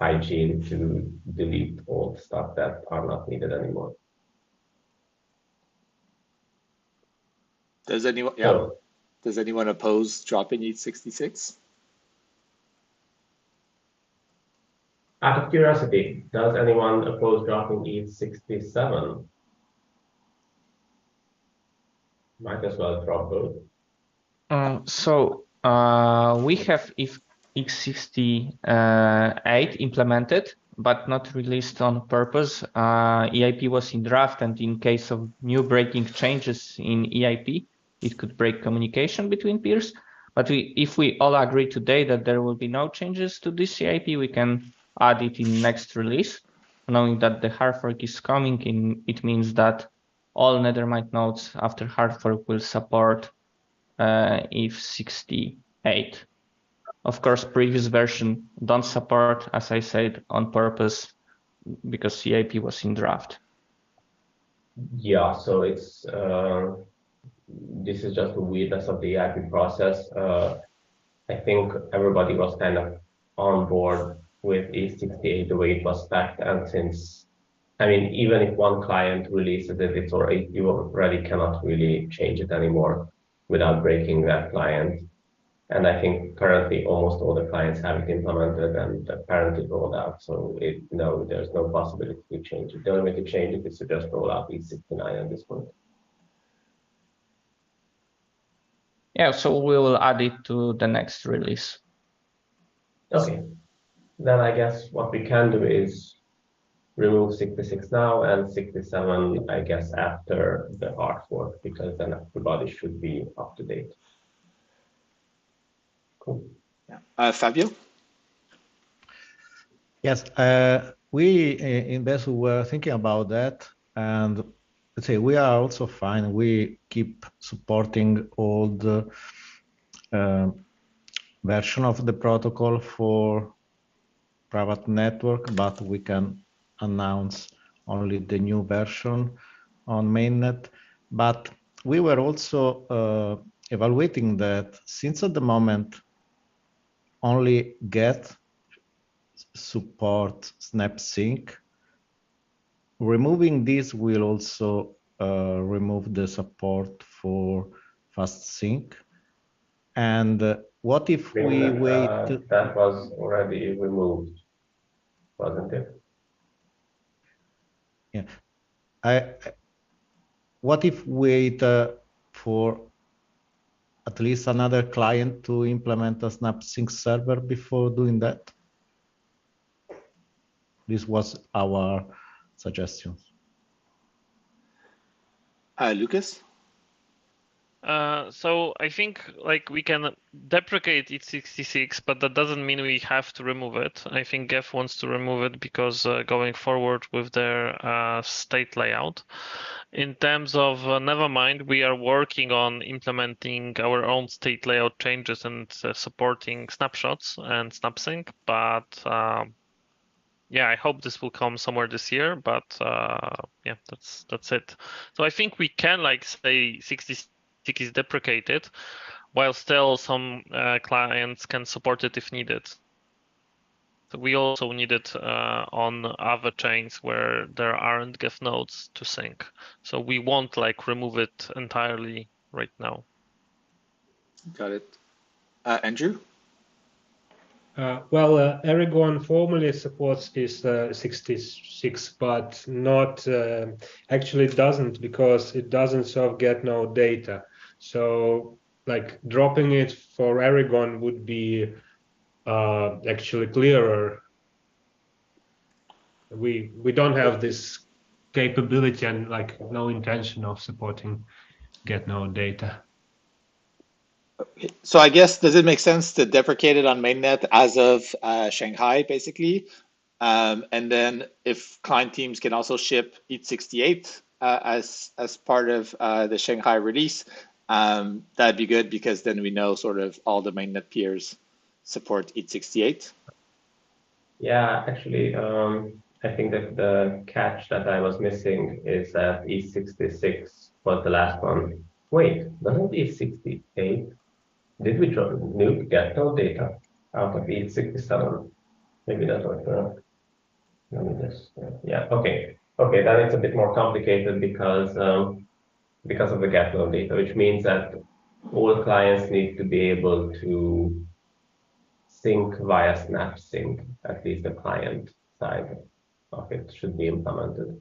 hygiene to delete old stuff that are not needed anymore. Does anyone oppose dropping ETH66? Out of curiosity, does anyone oppose dropping ETH67? Might as well drop both. We have ETH68 implemented, but not released on purpose. EIP was in draft, and in case of new breaking changes in EIP, it could break communication between peers. But if we all agree today that there will be no changes to this EIP, we can add it in next release. Knowing that the hard fork is coming, it means that all Nethermind nodes after hard fork will support ETH68. Of course, previous version don't support, as I said, on purpose, because EIP was in draft. Yeah, so it's this is just the weirdness of the EIP process. I think everybody was kind of on board with ETH68 the way it was spec'd, and since, I mean, even if one client releases it, you already cannot really change it anymore without breaking that client. And I think currently almost all the clients have it implemented and apparently rolled out. So there's no possibility to change it. The only way to change it is to just roll out ETH69 at this point. Yeah, so we will add it to the next release. Okay. Then I guess what we can do is remove 66 now and 67, I guess, after the hard fork, because then everybody should be up to date. Cool. Fabio? Yes, we in Besu were thinking about that, and let's say we are also fine. We keep supporting all the version of the protocol for private network, but we can announce only the new version on mainnet. But we were also evaluating that since at the moment only GET support SnapSync, removing this will also remove the support for FastSync. And what if we wait? That was already removed, wasn't it? Yeah. What if we wait for at least another client to implement a SnapSync server before doing that? This was our suggestion. Lucas? So I think like we can deprecate ETH66, but that doesn't mean we have to remove it. I think Geth wants to remove it because going forward with their state layout. In terms of Nevermind, we are working on implementing our own state layout changes and supporting snapshots and SnapSync, but yeah, I hope this will come somewhere this year, but yeah, that's it. So I think we can like say 66 is deprecated, while still some clients can support it if needed. So we also need it on other chains where there aren't Geth nodes to sync. So we won't like remove it entirely right now. Got it. Andrew? Well, Aragon formally supports this 66, but not actually doesn't, because it doesn't serve get node data. So like dropping it for Aragon would be actually clearer. We don't have this capability and like no intention of supporting get node data. So I guess, does it make sense to deprecate it on mainnet as of Shanghai, basically? And then if client teams can also ship ETH68 as part of the Shanghai release, that'd be good, because then we know sort of all the mainnet peers support ETH68. Yeah, actually, I think that the catch that I was missing is that ETH66 was the last one. Wait, doesn't ETH68? Did we nuke get node data out of ETH67? Maybe that was let me just yeah, okay, then it's a bit more complicated because of the get node data, which means that all clients need to be able to sync via SnapSync. At least the client side of it should be implemented.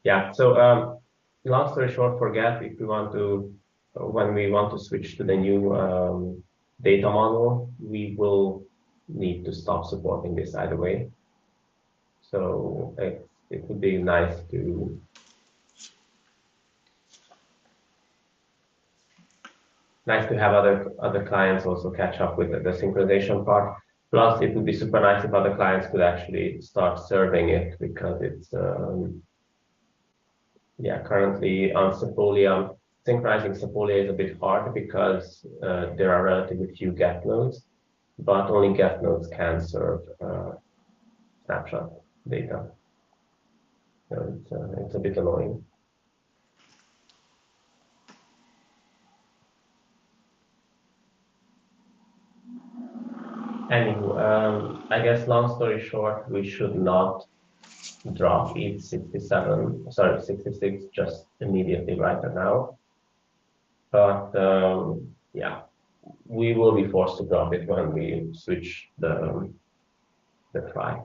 Yeah, so long story short, for Geth, if we want to, when we want to switch to the new data model, we will need to stop supporting this either way. So it would be nice to have other clients also catch up with the synchronization part. Plus, it would be super nice if other clients could actually start serving it, because it's yeah, currently on Sepolia, synchronizing Sepolia is a bit hard because there are relatively few GET nodes, but only GET nodes can serve snapshot data. So it's a bit annoying. Anywho, I guess long story short, we should not drop ETH67, sorry, 66 just immediately right now. But yeah, we will be forced to drop it when we switch the try.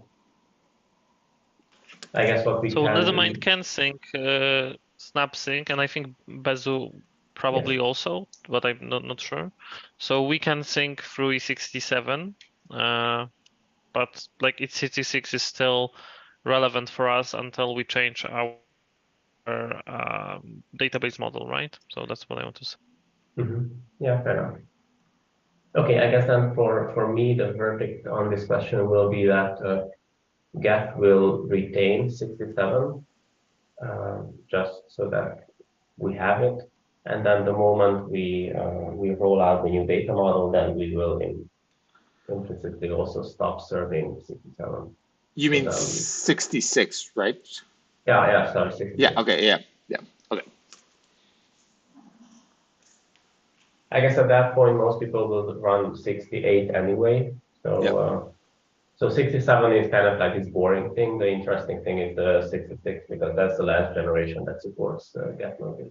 I guess what we so can Nethermind do... can sync SnapSync, and I think Bezu probably also, but I'm not sure. So we can sync through E67, but like ETH66 is still relevant for us until we change our database model, right? So that's what I want to say. Mm-hmm. Yeah, fair enough. Okay, I guess then for me, the verdict on this question will be that Geth will retain 67, just so that we have it. And then the moment we roll out the new data model, then we will implicitly also stop serving 67. You So mean then, 66, right? yeah, sorry, 66. Yeah, okay, yeah, okay. I guess at that point, most people will run 68 anyway. So, so 67 is kind of like this boring thing. The interesting thing is the 66 because that's the last generation that supports Geth moving.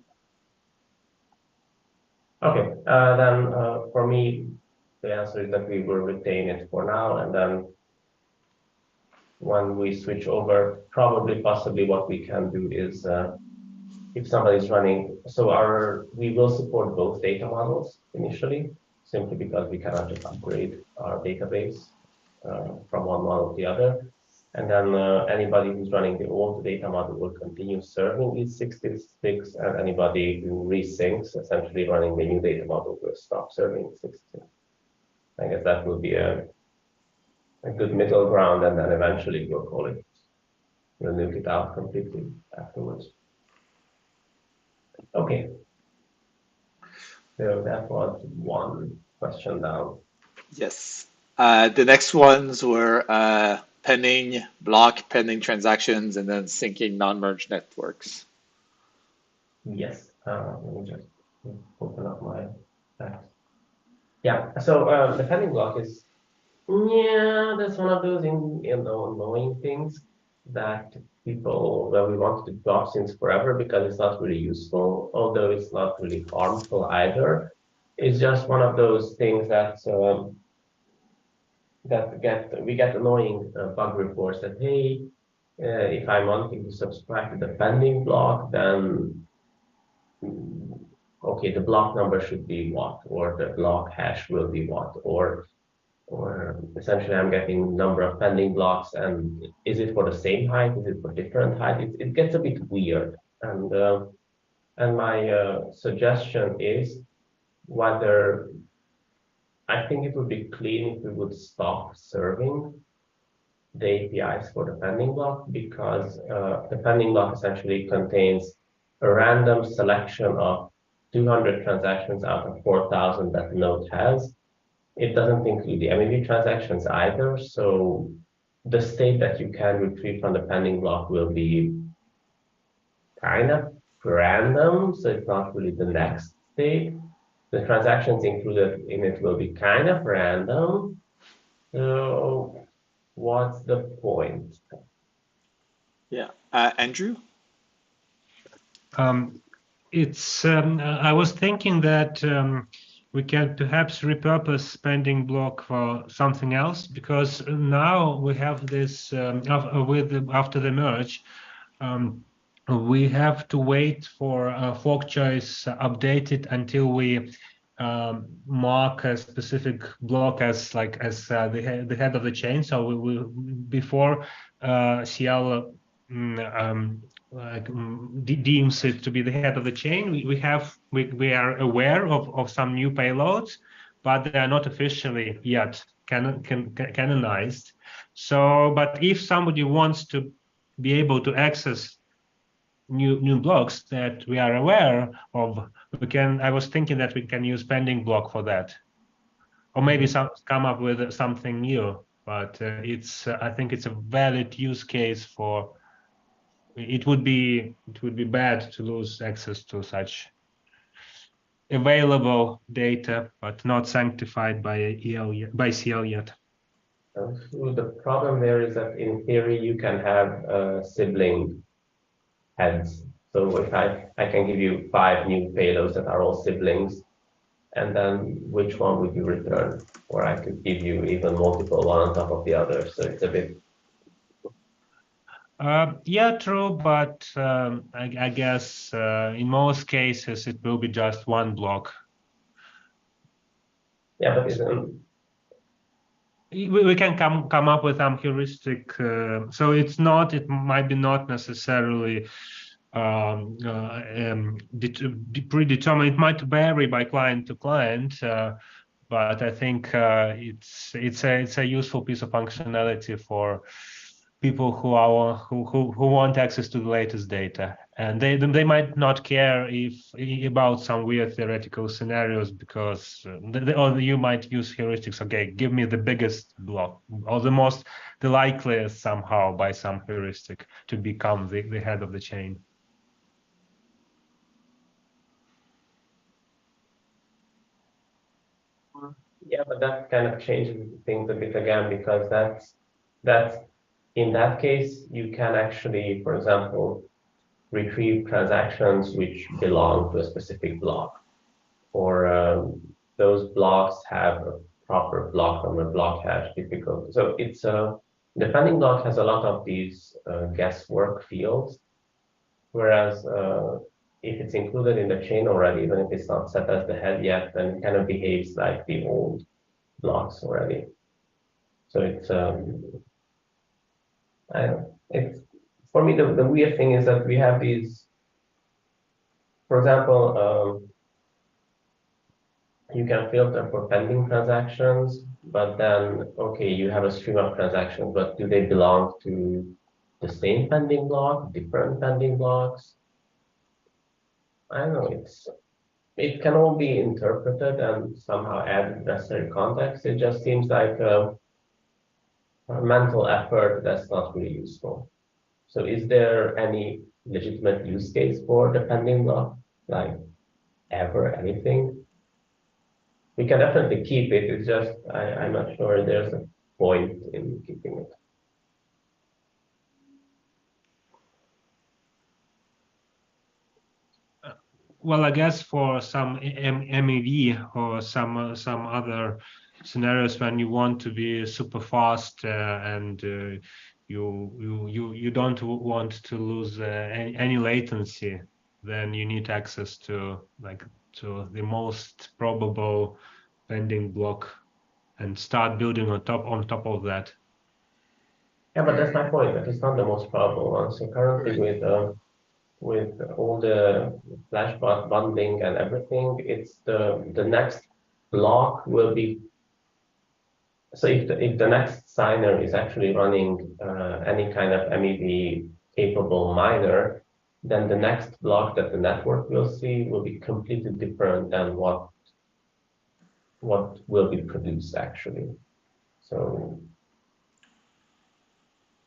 Okay, then for me, the answer is that we will retain it for now, and then when we switch over, possibly what we can do is if somebody's running, so we will support both data models initially, simply because we cannot just upgrade our database from one model to the other. And then anybody who's running the old data model will continue serving each66, and anybody who resyncs, essentially running the new data model, will stop serving 66. I guess that will be a good middle ground, and then eventually we'll nuke it out completely afterwards. Okay. So that was one question down. Yes. The next ones were pending block, pending transactions, and then syncing non-merged networks. Yes. Let me just open up my text. Yeah. So the pending block is, that's one of those annoying things that we wanted to drop since forever because it's not really useful, although it's not really harmful either. It's just one of those things that we get annoying bug reports that, hey, if I'm wanting to subscribe to the pending block, then okay, the block number should be what, or the block hash will be what, or essentially I'm getting number of pending blocks, and is it for the same height? Is it for different height? It gets a bit weird, and my suggestion is whether I think it would be clean if we would stop serving the APIs for the pending block, because the pending block essentially contains a random selection of 200 transactions out of 4,000 that the node has. It doesn't include the MEV transactions either, so the state that you can retrieve from the pending block will be kind of random, so it's not really the next state. The transactions included in it will be kind of random. So what's the point? Yeah. Andrew? I was thinking that we can perhaps repurpose pending block for something else, because now we have this after the merge, we have to wait for fork choice updated until we mark a specific block as the head of the chain. So we before CL deems it to be the head of the chain, we are aware of some new payloads, but they are not officially yet canonized. So, but if somebody wants to be able to access new blocks that we are aware of, I was thinking that we can use pending block for that, or maybe come up with something new. But I think it's a valid use case for. It would be bad to lose access to such available data, but not sanctified by CL yet. So the problem there is that in theory you can have sibling heads. So if I can give you 5 new payloads that are all siblings, and then which one would you return? Or I could give you even multiple, one on top of the other. So it's a bit. Yeah, true, but I guess in most cases it will be just one block. Yeah, but we can come up with some heuristic. So it might be not necessarily predetermined. It might vary by client to client, but I think it's a useful piece of functionality for people who want access to the latest data, and they might not care about some weird theoretical scenarios because or you might use heuristics. Okay, give me the biggest block or the likeliest somehow by some heuristic to become the head of the chain. Yeah, but that kind of changes things a bit again, because that's in that case you can actually, for example, retrieve transactions which belong to a specific block, or those blocks have a proper block number, block hash, difficult. So it's depending block has a lot of these guesswork fields, whereas if it's included in the chain already, even if it's not set as the head yet, then it kind of behaves like the old blocks already. So it's it's for me the weird thing is that we have these, for example, you can filter for pending transactions, but then okay, you have a stream of transactions, but do they belong to the same pending block, different pending blocks? I don't know. It can all be interpreted and somehow add necessary context. It just seems like a mental effort that's not really useful. So is there any legitimate use case for the pending block? Like ever anything? We can definitely keep it. It's just I'm not sure there's a point in keeping it. Well, I guess for some MEV or some other scenarios when you want to be super fast and you don't want to lose any latency, then you need access to the most probable pending block and start building on top of that. Yeah, but that's my point. That is not the most probable one. So currently with all the flash bundling and everything, it's the next block will be. So if the next signer is actually running any kind of MEV capable miner, then the next block that the network will see will be completely different than what will be produced actually. So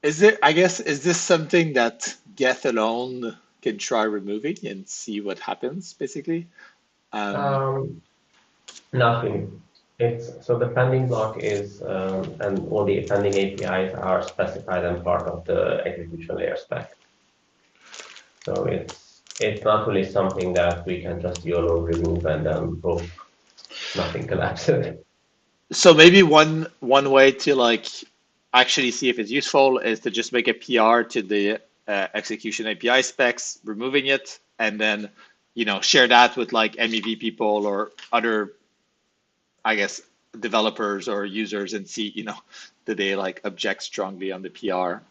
is this something that Geth alone can try removing and see what happens, basically? Nothing. So the pending block is, and all the pending APIs are specified and part of the execution layer spec. So it's not really something that we can just YOLO remove and then hope nothing collapses. So maybe one way to actually see if it's useful is to just make a PR to the execution API specs, removing it, and then share that with MEV people or other, I guess, developers or users and see do they object strongly on the PR.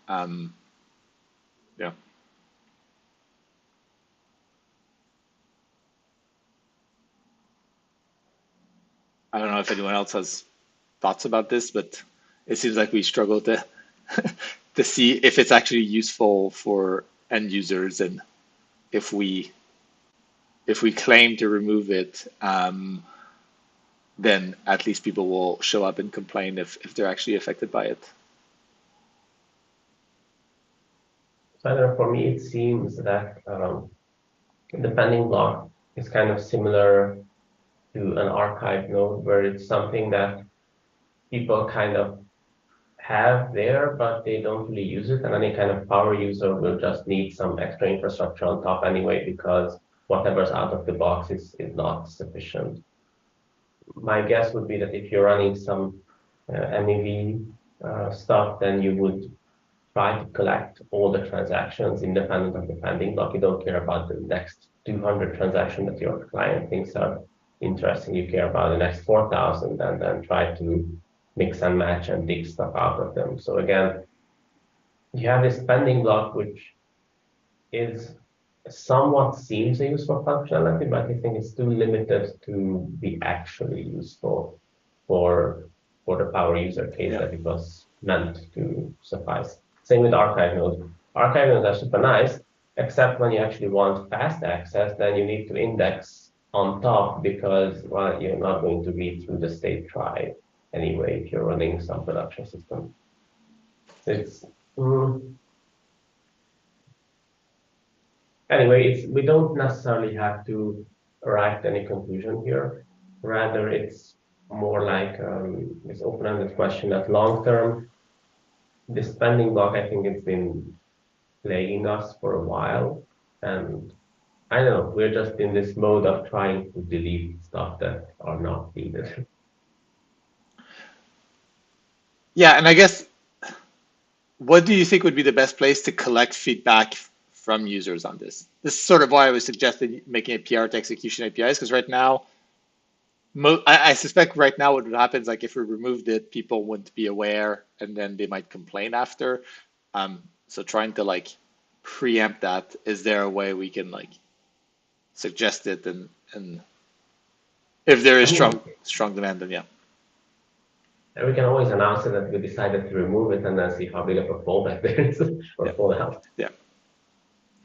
Yeah. I don't know if anyone else has thoughts about this, but it seems like we struggle to to see if it's actually useful for end users, and if we claim to remove it, then at least people will show up and complain if they're actually affected by it. So for me, it seems that the pending block is kind of similar to an archive node, where it's something that people kind of have there, but they don't really use it. And any kind of power user will just need some extra infrastructure on top anyway, because whatever's out of the box is not sufficient. My guess would be that if you're running some MEV stuff, then you would try to collect all the transactions independent of the pending block. You don't care about the next 200 transactions that your client thinks are interesting. You care about the next 4,000 and then try to mix and match and dig stuff out of them. So again, you have this pending block, which is somewhat seems a useful functionality, but I think it's too limited to be actually useful. for the power user case that it was meant to suffice. Same with archive nodes. Archive nodes are super nice, except when you actually want fast access, then you need to index on top because, well, you're not going to read through the state drive anyway if you're running some production system. So it's anyway, we don't necessarily have to arrive at any conclusion here. Rather, it's more like this open-ended question that long term, this pending block, I think it's been plaguing us for a while. And I don't know, we're just in this mode of trying to delete stuff that are not needed. Yeah, and I guess, what do you think would be the best place to collect feedback from users on this? This is sort of why I was suggesting making a PR to execution APIs, because right now, I suspect right now what would happen is like if we removed it, people wouldn't be aware and then they might complain after. So trying to like preempt that, is there a way we can like suggest it and if there is strong demand, then yeah. And we can always announce it that we decided to remove it and then see how big of a fallback there is or fallout. Yeah.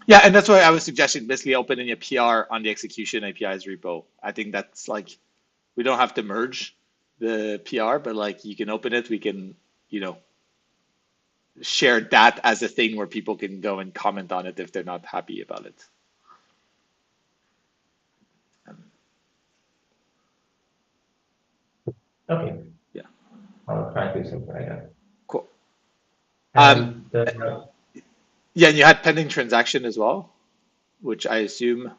Yeah, and that's why I was suggesting basically opening a PR on the execution APIs repo. I think that's like, we don't have to merge the PR, but like you can open it, we can, you know, share that as a thing where people can go and comment on it if they're not happy about it. Okay. Yeah. I'll try to do something like that. Cool. Yeah, and you had pending transaction as well, which I assume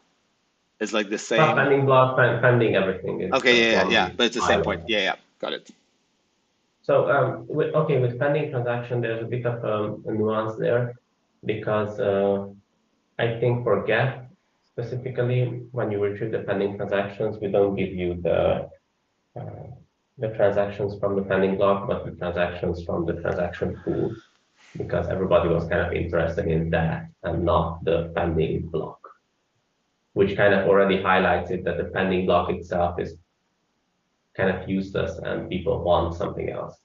is like the same. Not pending block, pending everything. It's okay, yeah, but it's the same point. Yeah, got it. So with pending transaction, there's a bit of a nuance there because I think for GET specifically, when you retrieve the pending transactions, we don't give you the transactions from the pending block, but the transactions from the transaction pool, because everybody was kind of interested in that and not the pending block, which kind of already highlights it that the pending block itself is kind of useless and people want something else.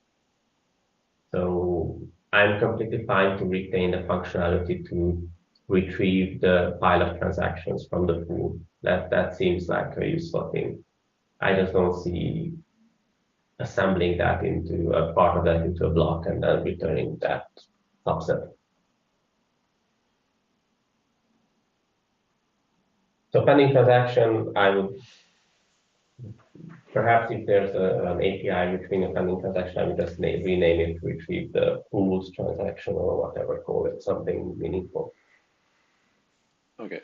So I'm completely fine to retain the functionality to retrieve the pile of transactions from the pool. That seems like a useful thing. I just don't see assembling that into a part of that into a block and then returning that subset. So pending transaction, I would perhaps if there's an API between a pending transaction, I would just rename it to retrieve the pools transaction or whatever, call it something meaningful. Okay.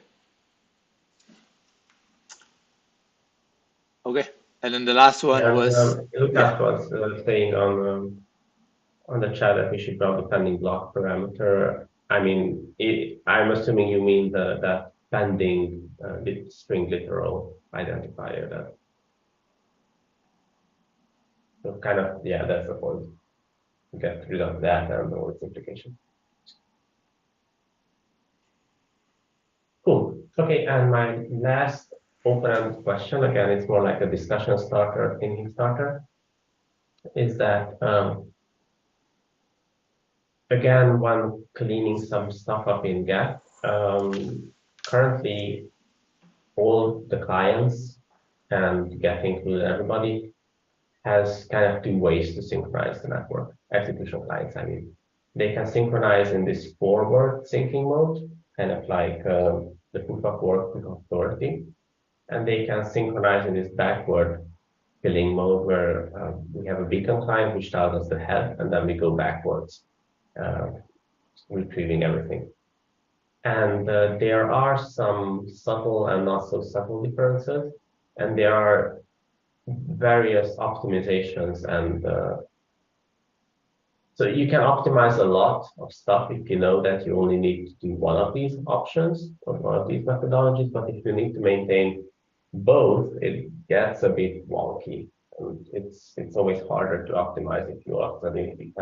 Okay, and then the last one was Lucas was saying on the chat that we should draw the pending block parameter. I mean, I'm assuming you mean that pending string literal identifier. That so kind of that's the point. Get rid of that and all its implication. Cool. Okay, and my last open-ended question, again, it's more like a discussion starter, thinking starter, is that again, when cleaning some stuff up in Git, currently all the clients and Git included everybody has kind of two ways to synchronize the network. Execution clients, I mean. They can synchronize in this forward syncing mode, kind of like the proof of work, proof of authority. And they can synchronize in this backward filling mode where we have a beacon client which tells us the head, and then we go backwards, retrieving everything. And there are some subtle and not so subtle differences, and there are various optimizations and so you can optimize a lot of stuff if you know that you only need to do one of these options or one of these methodologies, but if you need to maintain both, it gets a bit wonky. And it's always harder to optimize if you accidentally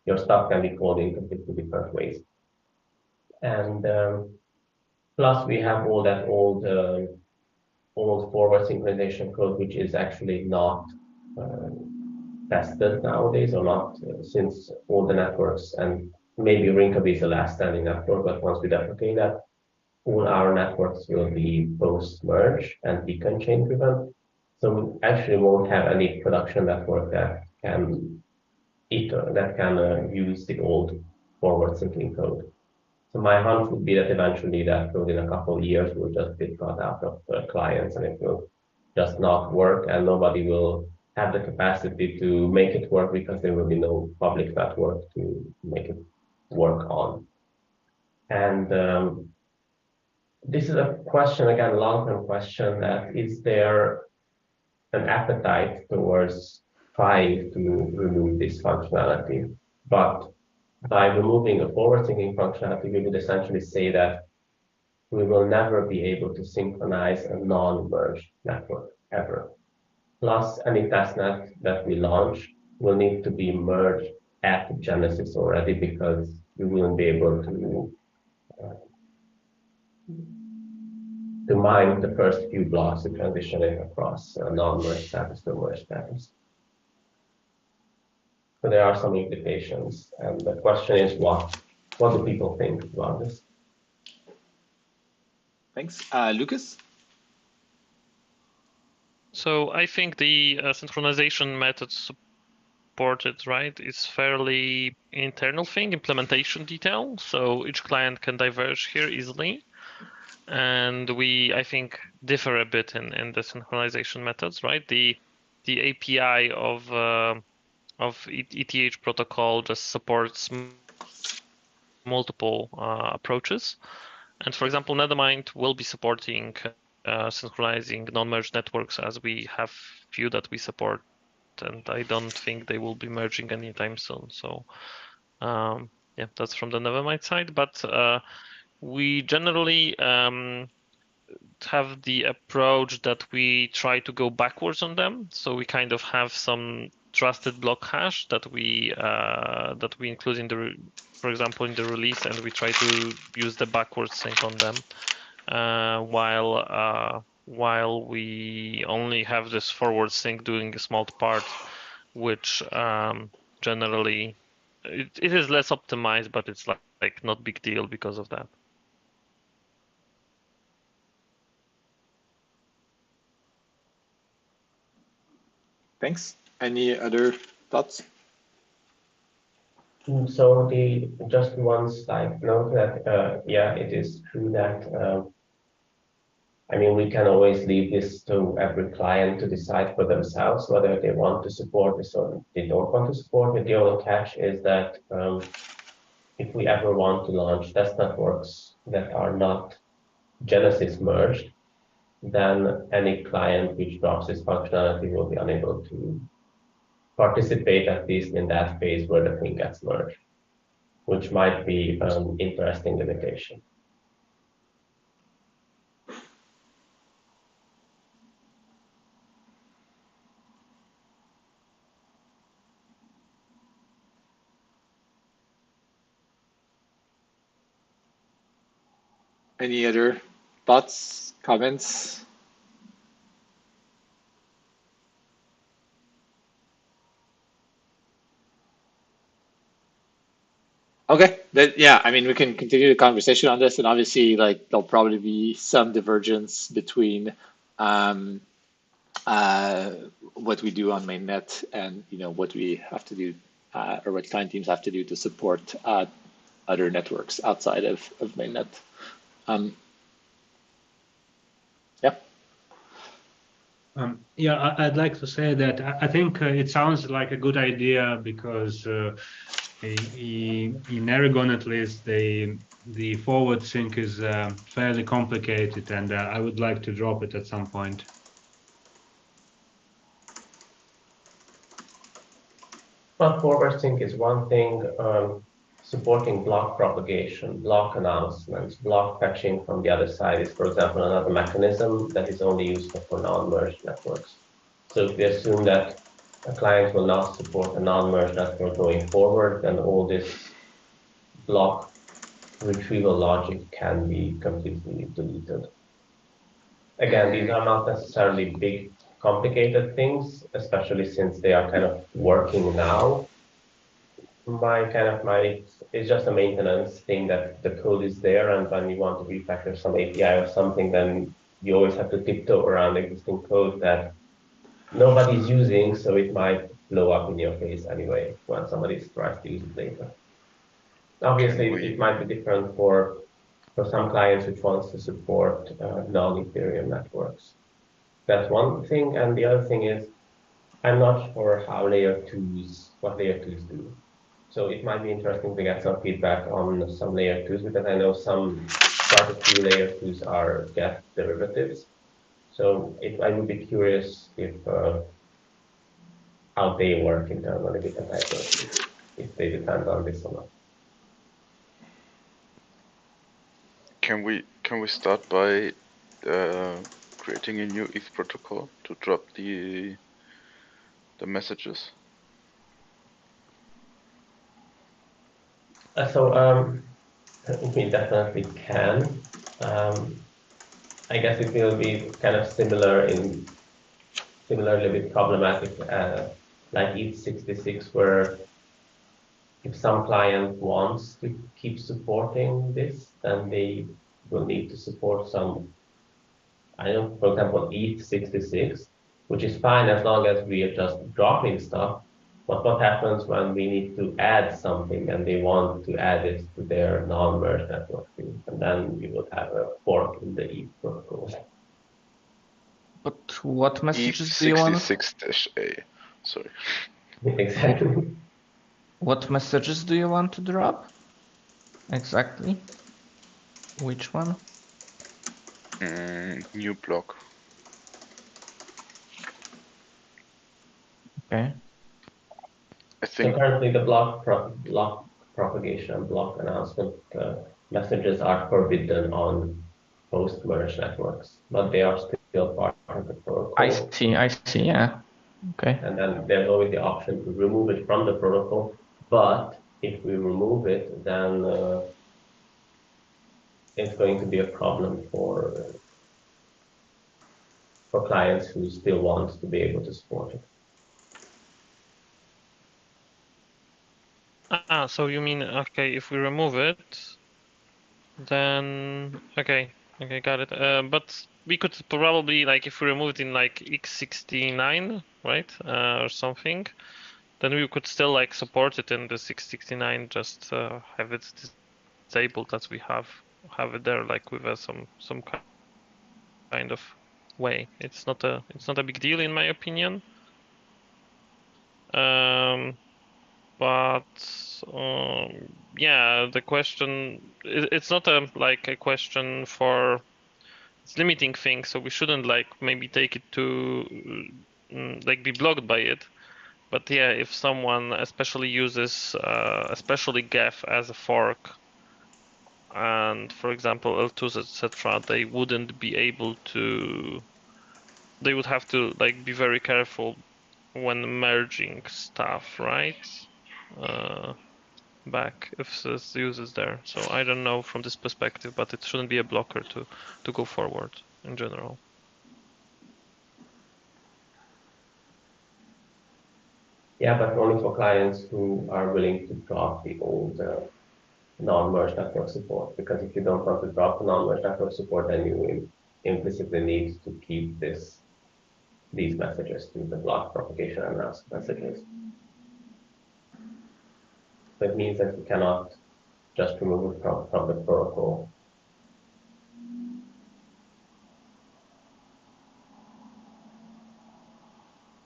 your stuff can be called in completely different ways. And plus we have all that old forward synchronization code, which is actually not tested nowadays or not, since all the networks, and maybe Rinkaby is the last standing network, but once we deprecate that, all our networks will be post-merge and beacon chain driven. So we actually won't have any production network that can use the old forward syncing code. So my hunch would be that eventually that code in a couple of years will just get cut out of clients and it will just not work, and nobody will have the capacity to make it work because there will be no public network to make it work on. And this is a question, again, long-term question, that is there an appetite towards trying to remove this functionality? But by removing a forward-thinking functionality, we would essentially say that we will never be able to synchronize a non-merged network ever. Plus, any testnet that we launch will need to be merged at Genesis already, because we wouldn't be able to mine the first few blocks to transition it across non-merged status to merged status. So there are some implications, and the question is, what do people think about this? Thanks. Lucas? So I think the synchronization method supported, right, is fairly internal thing, implementation detail. So each client can diverge here easily. And we, I think, differ a bit in the synchronization methods, right? The API of ETH protocol just supports multiple approaches. And for example, Nethermind will be supporting synchronizing non-merged networks, as we have few that we support, and I don't think they will be merging anytime soon. So yeah, that's from the Nethermind side. But we generally have the approach that we try to go backwards on them. So we kind of have some trusted block hash that we include in the, for example, in the release, and we try to use the backwards sync on them, while we only have this forward sync doing a small part, which generally it is less optimized, but it's like not big deal because of that. Thanks. Any other thoughts? So just one slide note that yeah, it is true that I mean, we can always leave this to every client to decide for themselves whether they want to support this or they don't want to support it. The only catch is that if we ever want to launch test networks that are not Genesis merged, then any client which drops this functionality will be unable to participate, at least in that phase where the thing gets merged, which might be an interesting limitation. Any other thoughts, comments? Okay, yeah, I mean, we can continue the conversation on this, and obviously, like, there'll probably be some divergence between what we do on mainnet and what we have to do, or what client teams have to do to support other networks outside of mainnet. Yeah. Yeah, I'd like to say that I think it sounds like a good idea, because in Aragon, at least, the forward sync is fairly complicated, and I would like to drop it at some point. But forward sync is one thing. Supporting block propagation, block announcements, block fetching from the other side is, for example, another mechanism that is only useful for non-merged networks. So if we assume that a client will not support a non-merged network going forward, then all this block retrieval logic can be completely deleted. Again, these are not necessarily big complicated things, especially since they are kind of working now. It's just a maintenance thing that the code is there, and when you want to refactor some API or something, then you always have to tiptoe around existing code that nobody's using, so it might blow up in your face anyway when somebody tries to use it later. Obviously, it might be different for some clients which wants to support non-Ethereum networks. That's one thing, and the other thing is I'm not sure what layer 2s do. So it might be interesting to get some feedback on some layer 2s, because I know quite a few layer 2s are Geth derivatives. So I would be curious how they work internally, because I don't know if they depend on this or not. Can we start by creating a new ETH protocol to drop the messages? We definitely can. I guess it will be kind of similarly bit problematic like ETH66, where if some client wants to keep supporting this, then they will need to support some, for example, ETH66, which is fine as long as we are just dropping stuff. But what happens when we need to add something and they want to add it to their non-merge network? And then we would have a fork in the ETH protocol. But what messages do you want? ETH66-A, sorry. Exactly. What messages do you want to drop? Exactly. Which one? New block. Okay. I think currently the block propagation, block announcement messages are forbidden on post-merge networks, but they are still part of the protocol. I see, yeah. Okay. And then there's always the option to remove it from the protocol, but if we remove it, then it's going to be a problem for clients who still want to be able to support it. So you mean, okay, if we remove it, then, okay, got it. But we could probably, like, if we remove it in like x69, right, or something, then we could still like support it in the 669, just have it disabled as we have it there, like with some kind of way. It's not a big deal in my opinion. But yeah, the question, it's not like a question for, it's limiting things, so we shouldn't like maybe take it to like be blocked by it. But yeah, if someone especially uses especially Geth as a fork, and for example L2s, etc., they wouldn't be able to, they would have to like be very careful when merging stuff, right? Back if this uses there. So I don't know from this perspective, but it shouldn't be a blocker to go forward in general. Yeah, but only for clients who are willing to drop the old non-merge network support. Because if you don't want to drop the non-merge network support, then you implicitly need to keep these messages to the block propagation and ask messages. That means that you cannot just remove it from the protocol.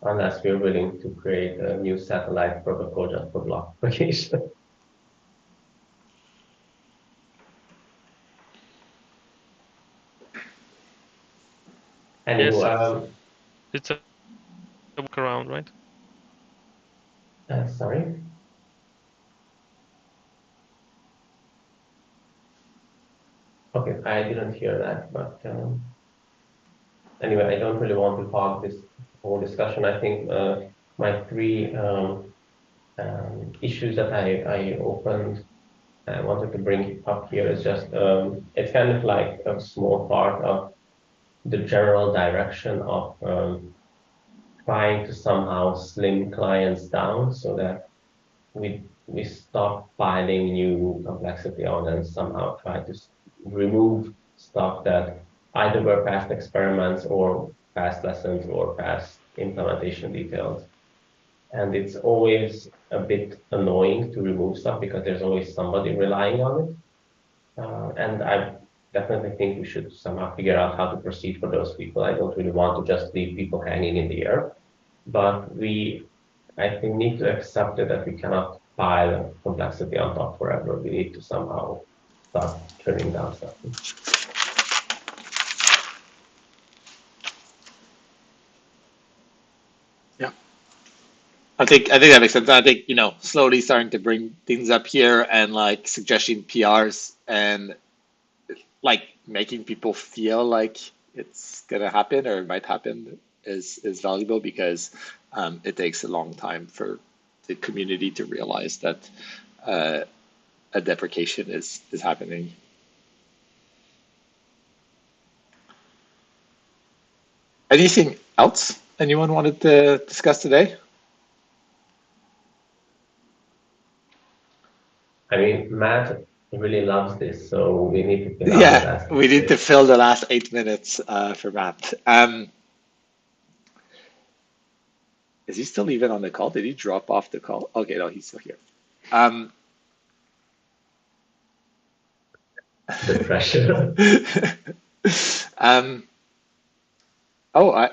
Unless we're willing to create a new satellite protocol just for block propagation. Anyway, yes, it's a workaround, right? Sorry? Okay, I didn't hear that, but anyway, I don't really want to hog this whole discussion. I think my three issues that I opened, I wanted to bring up here is just, it's kind of like a small part of the general direction of trying to somehow slim clients down so that we stop piling new complexity on and somehow try to remove stuff that either were past experiments or past lessons or past implementation details. And it's always a bit annoying to remove stuff because there's always somebody relying on it. And I definitely think we should somehow figure out how to proceed for those people. I don't really want to just leave people hanging in the air, but I think, need to accept that we cannot pile complexity on top forever. We need to somehow start trimming down stuff. Yeah, I think that makes sense. I think, you know, slowly starting to bring things up here and like suggesting PRs and like making people feel like it's gonna happen or it might happen is valuable, because it takes a long time for the community to realize that a deprecation is happening. Anything else anyone wanted to discuss today? I mean, Matt really loves this, so we need to fill out the Yeah, last we need to fill the last 8 minutes for Matt. Is he still even on the call? Did he drop off the call? Okay, no, he's still here. The pressure.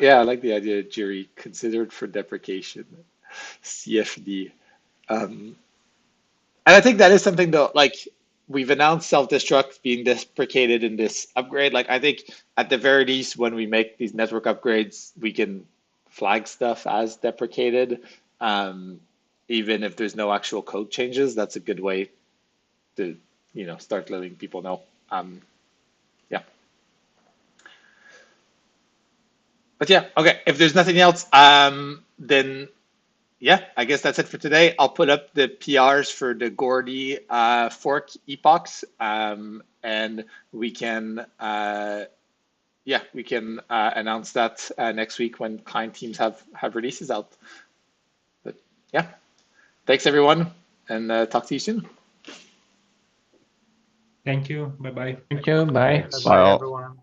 Yeah, I like the idea, Jerry. Considered for deprecation, CFD. And I think that is something though, like we've announced self-destruct being deprecated in this upgrade. Like I think at the very least, when we make these network upgrades, we can flag stuff as deprecated. Even if there's no actual code changes, that's a good way to, you know, start letting people know. Yeah. But yeah, okay. If there's nothing else, then yeah, I guess that's it for today. I'll put up the PRs for the Gordy fork epochs, and we can announce that next week when client teams have releases out. But yeah, thanks everyone, and talk to you soon. Thank you. Bye bye. Thank you. Bye. Bye. everyone.